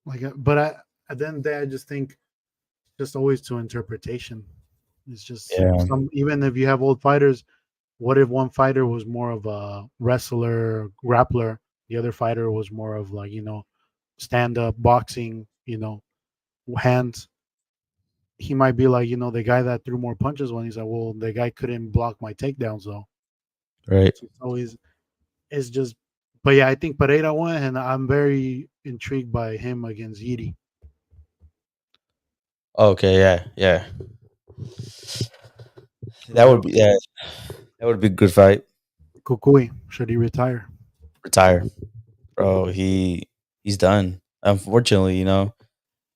like, but at the end of the day, I just think just always to interpretation. It's just Yeah, some even if you have old fighters, what if one fighter was more of a wrestler, grappler, the other fighter was more of like stand up boxing, hands. He might be like the guy that threw more punches when he's like, well, the guy couldn't block my takedowns though. right. So it's always it's just. But yeah, I think Pereira won, and I'm very intrigued by him against Yidi. Okay, yeah, yeah. That What would else? be yeah, that would be a good fight. Kukui, should he retire? Retire, bro. He's done. Unfortunately,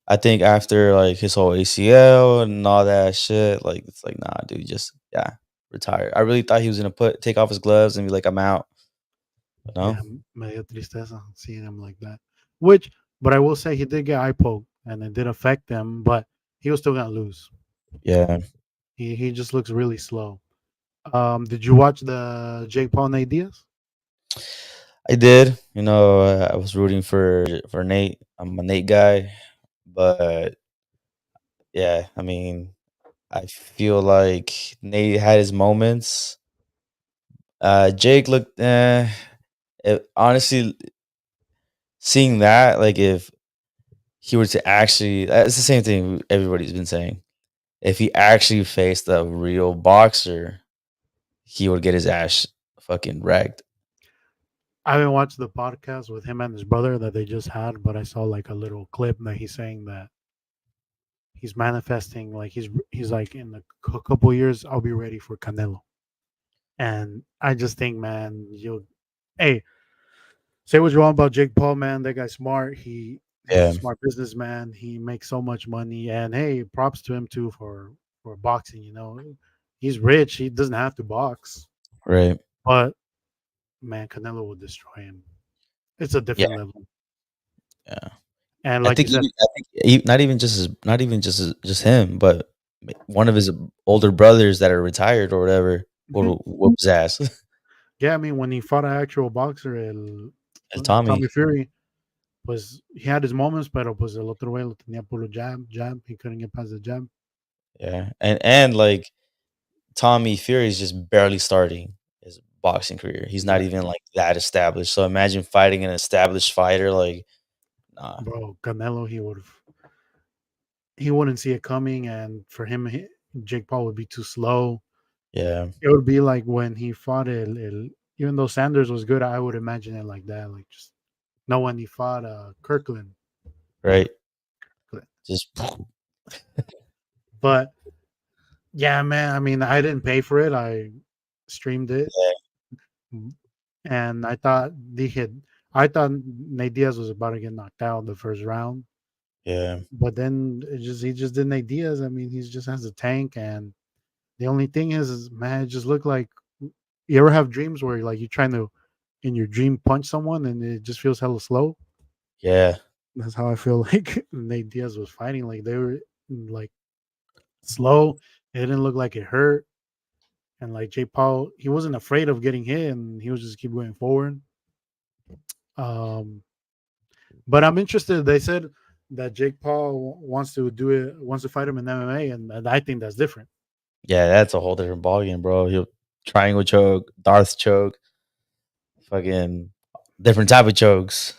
I think after like his whole ACL and all that shit, like it's like nah, dude, just yeah, retire. I really thought he was gonna take off his gloves and be like, I'm out. But Yeah, no, me dio tristeza seeing him like that. Which, but I will say he did get eye poke, and it did affect him, but he was still gonna lose. yeah, He just looks really slow. Did you watch the Jake Paul Nate Diaz? I did. I was rooting for Nate. I'm a Nate guy, but yeah, I mean, I feel like Nate had his moments. Jake looked. Honestly, seeing that, like, if he were to actually, it's the same thing everybody's been saying. If he actually faced a real boxer, he would get his ass fucking wrecked. I haven't watched the podcast with him and his brother that they just had, but I saw like a little clip that he's saying that he's manifesting like he's like in a couple years I'll be ready for Canelo. And I just think, man, you hey, say what you want about Jake Paul, man. That guy's smart. He's a Yeah, smart businessman. He makes so much money, and hey, props to him too for boxing. He's rich. He doesn't have to box, right. but man, Canelo will destroy him. It's a Yeah, different level. yeah. And I like you think said, not even just him, but one of his older brothers that are retired or whatever mhm, would whoop his ass. yeah, I mean, when he fought an actual boxer, And Tommy, Tommy Fury, pues he had his moments, pero pues el otro way lo tenía puro jab. He couldn't get past the jab. yeah, and like Tommy Fury is just barely starting his boxing career. He's not even Exactly, like that established. So imagine fighting an established fighter. Like, nah. bro. Canelo, he wouldn't see it coming, and for him, Jake Paul would be too slow. Yeah. It would be like when he fought even though Sanders was good, I would imagine it like that. Like just no when he fought Kirkland. Right. But Just but, yeah, man. I mean, I didn't pay for it. I streamed it, yeah. and I thought Nate Diaz was about to get knocked out in the first round, Yeah. but then he just did Nate Diaz. I mean, he just has a tank, and the only thing is man, it just looked like you ever have dreams where like you're trying to in your dream punch someone and it just feels hella slow. Yeah. That's how I feel like Nate Diaz was fighting. Like they were like slow. It didn't look like it hurt. And like Jay Paul, he wasn't afraid of getting hit and he was just keep going forward. Um, but I'm interested. They said that Jake Paul wants to fight him in MMA, and I think that's different. Yeah. That's a whole different ballgame, bro. He'll triangle choke, Darth choke, fucking different type of chokes.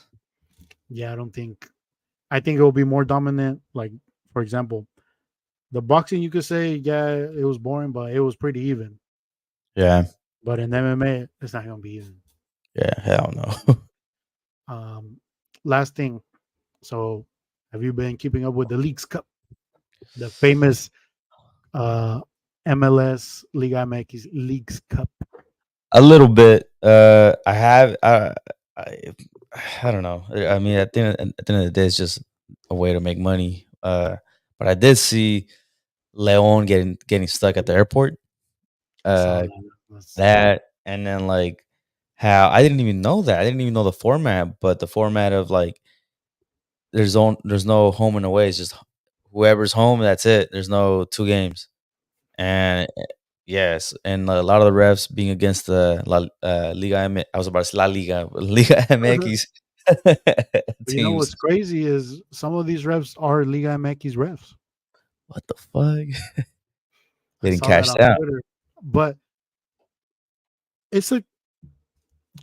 Yeah, I think it will be more dominant. Like, for example, the boxing, you could say, yeah, it was boring, but it was pretty even. Yeah. But in MMA, it's not gonna be even. Yeah. Hell no. Um, Last thing. So, have you been keeping up with the Leagues Cup, the famous uh, MLS Liga MX Leagues Cup? A little bit. I have. I, I don't know. I mean, at the end of the day, it's just a way to make money. But I did see Leon getting stuck at the airport. I saw Uh, that. that and then like how I didn't even know that. I didn't even know the format, but the format of like there's no home and away. It's just whoever's home. That's it. There's no two games. And yes, and a lot of the refs being against the Liga I was about to say La Liga, Liga MX But you know what's teams. crazy is some of these refs are Liga MX refs. What the fuck? I Getting saw that cashed on out, Twitter. But it's a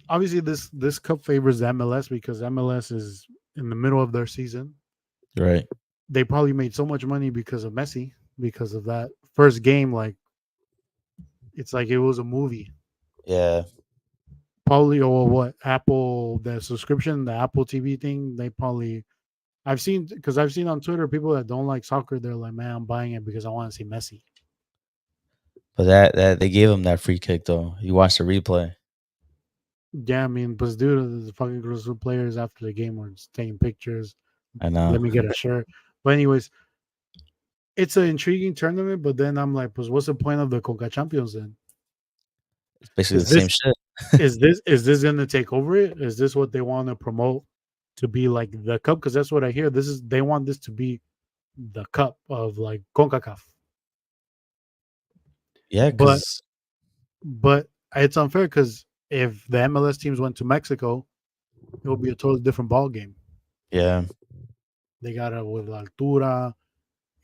obviously this cup favors the MLS because MLS is in the middle of their season. right? They probably made so much money because of Messi, because of that first game. Like it's like it was a movie. Yeah, Probably or what Apple the subscription, the Apple TV thing. They probably I've seen on Twitter people that don't like soccer. They're like, man, I'm buying it because I want to see Messi. but that they gave him that free kick though. You watched the replay. Yeah, I mean, but dude, the fucking Cruz Azul players after the game were just taking pictures. I Let know. me get a shirt. But anyways, it's an intriguing tournament. But then I'm like, what's the point of the Conca Champions then? It's basically Is the same this shit. is this going to take over it? Is this what they want to promote to be like the cup? Because that's what I hear. They want this to be the cup of like Concacaf. Yeah, But because but it's unfair because if the MLS teams went to Mexico, it would be a totally different ball game. yeah, They got it with La Altura.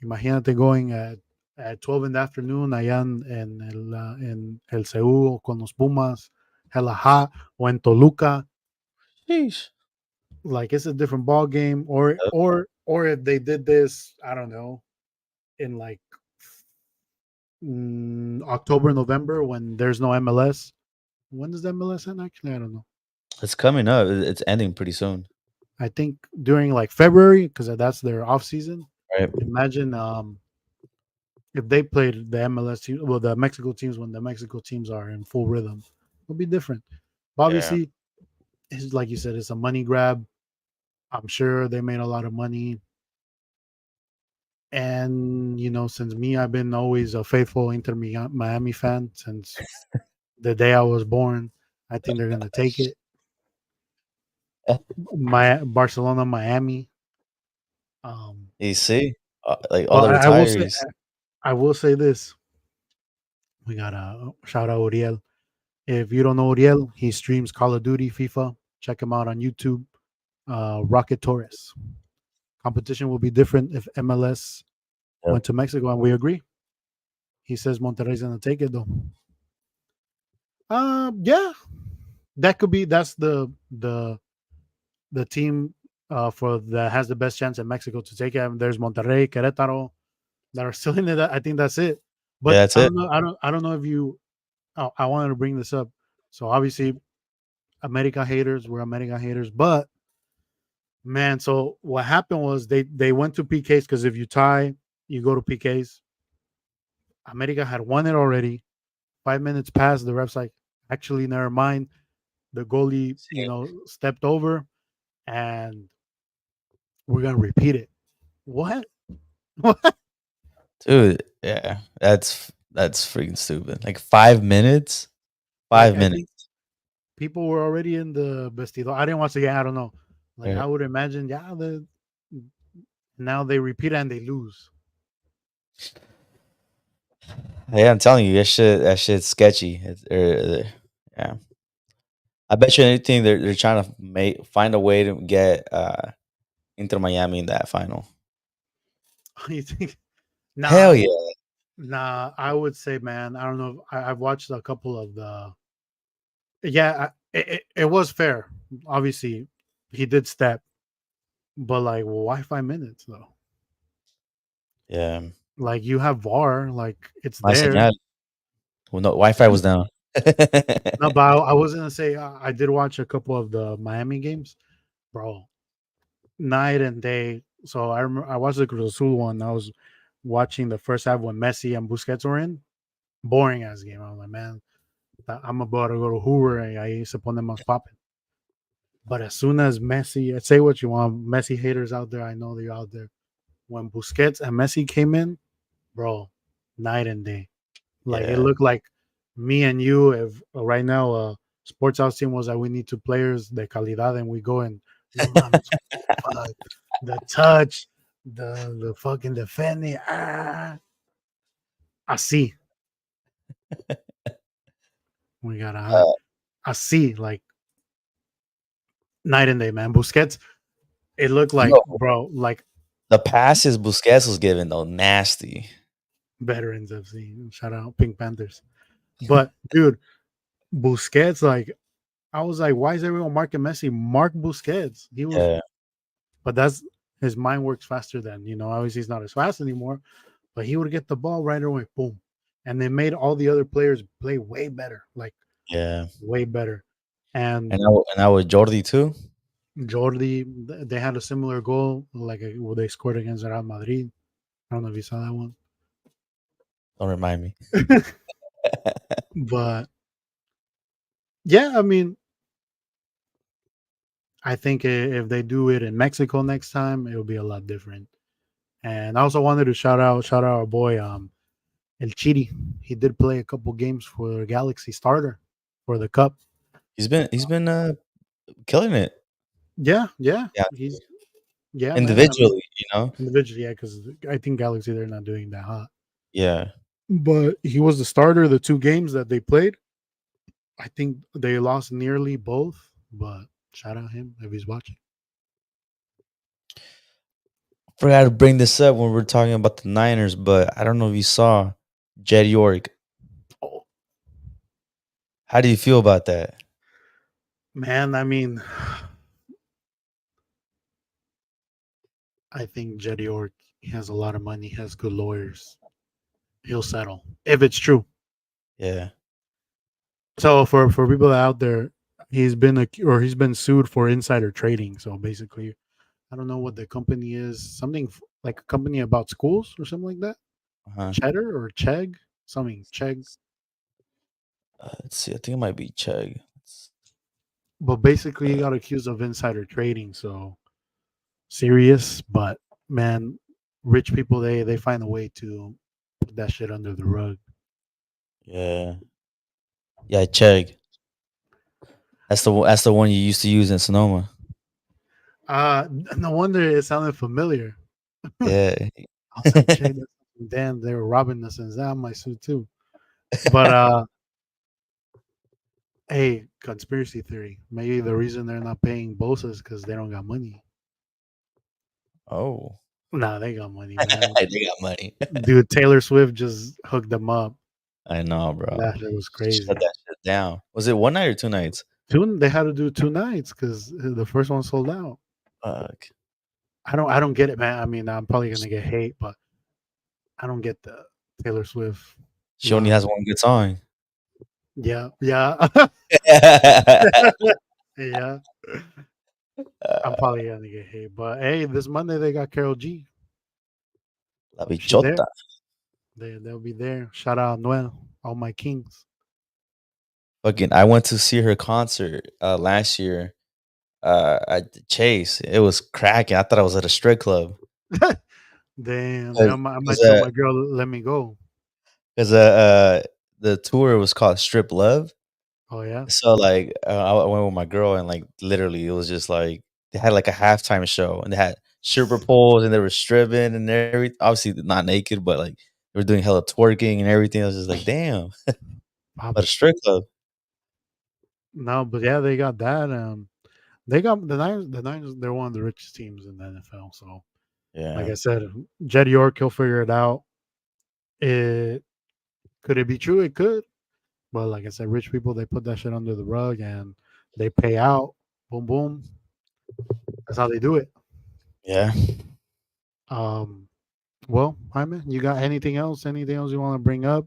Imagínate going at 12 in the afternoon allá en El CU con los Pumas, hella hot, o en Toluca. sheesh. Like it's a different ball game. Or if they did this, I don't know, in like October, November when there's no MLS. When does the MLS end? Actually, I don't know. It's coming up. It's ending pretty soon, I think during like February because that's their off season. right? Imagine if they played the MLS team, well, the Mexico teams when the Mexico teams are in full rhythm, it'll be different. But Yeah, obviously, it's like you said, it's a money grab. I'm sure they made a lot of money. And since me, I've been always a faithful Inter Miami fan since the day I was born. I think they're gonna take it. My Barcelona, Miami. Um, you see, like all but the retirees. I will say this. We got a shout out Uriel. If you don't know Uriel, he streams Call of Duty, FIFA. Check him out on YouTube. Rocket Torres. Competition will be different if MLS Yep. went to Mexico, and we agree. He says Monterrey's gonna take it though. Yeah, that could be. That's the team for that has the best chance in Mexico to take it. And there's Monterrey, Querétaro that are still in it. I think that's it. Yeah, But that's I it. don't know. I don't know if you. I wanted to bring this up. So obviously, America haters. We're America haters. But man, so what happened was they went to PKs because if you tie, you go to PKs. America had won it already. 5 minutes passed. The refs like, actually, never mind. The goalie, stepped over, and we're gonna repeat it. What? What? Dude, yeah, that's freaking stupid. Like 5 minutes, Like, five I think minutes. people were already in the vestidor. I didn't watch the game. I don't know. Like, Right. I would imagine, yeah, now they repeat it and they lose. Yeah, I'm telling you, that shit's sketchy. Yeah, I bet you anything they're trying to find a way to get Inter Miami in that final. You think? Hell Nah, yeah, nah. I would say, man. I don't know. I've watched a couple of the. Yeah, it was fair. Obviously, he did step, but like, why 5 minutes though? yeah. Like, you have VAR. Like, it's My there. señal. Well, no, Wi-Fi was down. No, but I was gonna say I did watch a couple of the Miami games, bro. Night and day. So I remember I watched the Cruz Azul one. I was watching the first half when Messi and Busquets were in. Boring ass game. I was like, man, I'm about to go to Hoover and I se pone más popping. But as soon as Messi, say what you want, Messi haters out there, I know they're out there. When Busquets and Messi came in, bro, night and day. Like, it Yeah. looked like me and you. If right now sports house team was like, we need two players de calidad, and we go and no mames, fuck, the touch, the fucking defending, así. We got Uh, así, like night and day, man. Busquets, it looked like, yo, bro, like the passes Busquets was giving though, nasty. veterans FC. Shout out Pink Panthers. But dude, Busquets, like, I was like, why is everyone marking Messi? Mark Busquets. He was, Yeah, but that's his mind works faster than, obviously he's not as fast anymore, but he would get the ball right away, boom. And they made all the other players play way better, like yeah. way better. And And I was Jordi too. Jordi, they had a similar goal, like where they scored against Real Madrid. I don't know if you saw that one. Don't remind me. But yeah, I mean, I think if they do it in Mexico next time, it'll be a lot different. And I also wanted to shout out our boy El Chiri. He did play a couple games for Galaxy starter for the cup. He's been killing it. Yeah, yeah. Yeah, He's yeah, man. I mean, individually. individually, yeah, because I think Galaxy they're not doing that hot. Yeah. But he was the starter the two games that they played. I think they lost nearly both, but shout out him if he's watching. Forgot to bring this up when we are talking about the Niners, but I don't know if you saw Jed York. Oh How do you feel about that? man, I mean, I think Jetty Ork, he has a lot of money, he has good lawyers. He'll settle if it's true. Yeah. So for people out there, he's been sued for insider trading. So basically, I don't know what the company is. Something like a company about schools or something like that. Uh-huh. Cheddar or Chegg, something Chegg. Let's see. I think it might be Chug. But basically, he Uh, got accused of insider trading. So serious, but man, rich people they find a way to put that shit under the rug. yeah. Yeah, Chug. That's the one you used to use in Sonoma. No wonder it sounded familiar. I Yeah. was like, Chegg, damn, they were robbing us, and that my suit too. But hey, conspiracy theory. Maybe the reason they're not paying Bosa is because they don't got money. Oh. Nah, they got money, man. They got money. Dude, Taylor Swift just hooked them up. I know, bro. That shit was Shut crazy. that shit down. Was it one night or 2 nights? They had to do 2 nights because the first one sold out. Fuck. I don't get it, man. I mean, I'm probably gonna get hate, but I don't get the Taylor Swift She only love. has one good song. Yeah, yeah, yeah. I'm Uh, probably gonna get hate, but hey, this Monday they got Carol G. La She's there. bichota. They'll be there. Shout out Noel, all my kings. Fucking I went to see her concert, last year, at the Chase. It was cracking. I thought I was at a strip club. Damn, Cause, I might cause, tell uh, my girl let me go. 'cause, the tour was called Strip Love. Oh yeah, So, like, I went with my girl and, like, literally, it was just, like they had, like, a halftime show, and they had stripper poles, and they were stripping and everything. Obviously, not naked, but, like, they were doing hella twerking and everything. I was just like, "Damn." At a Papa. strip club. No, but yeah, they got that. They got the Niners. The Niners, they're one of the richest teams in the NFL. So, like Yeah. I said, Jed York, he'll figure it out. It could it be true? It could. But like I said, rich people they put that shit under the rug and they pay out. Boom, boom. That's how they do it. Yeah. Um, well, Hyman, you got anything else? Anything else you want to bring up?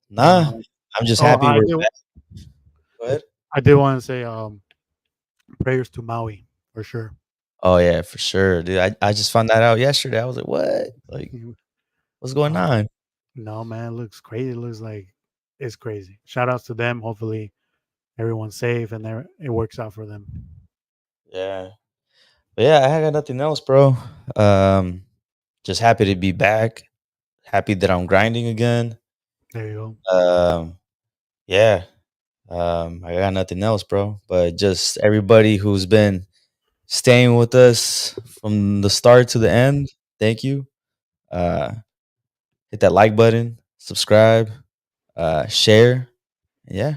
Nah, Um, I'm just oh, happy we're back. Go ahead. I did want to say prayers to Maui for sure. Oh, yeah, for sure, dude. I just found that out yesterday. I was like, "What? Like, what's going Um, on?" no man, it looks crazy. It looks like it's crazy. Shout outs to them. Hopefully everyone's safe and it works out for them. Yeah. But, yeah, I got nothing else, bro. Um, just happy to be back. Happy that I'm grinding again. There you go. Um, yeah. I got nothing else, bro. But just everybody who's been staying with us from the start to the end, thank you. Uh, hit that like button, subscribe, share. Yeah.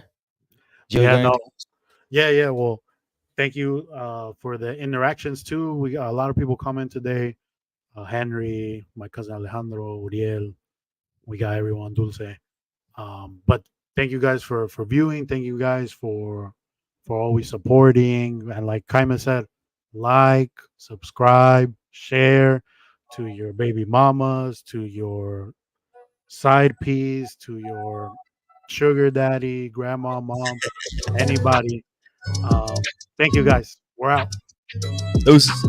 But Gio, you yeah, got no, anything? yeah, yeah. Well, thank you for the interactions too. We got a lot of people comment today. Henry, my cousin Alejandro, Uriel. We got everyone, Dulce. But thank you guys for viewing. Thank you guys for always supporting. And like Kaima said, like, subscribe, share to your baby mamas, to your side piece, to your sugar daddy, grandma, mom, anybody. Thank you guys. We're out. Deuces.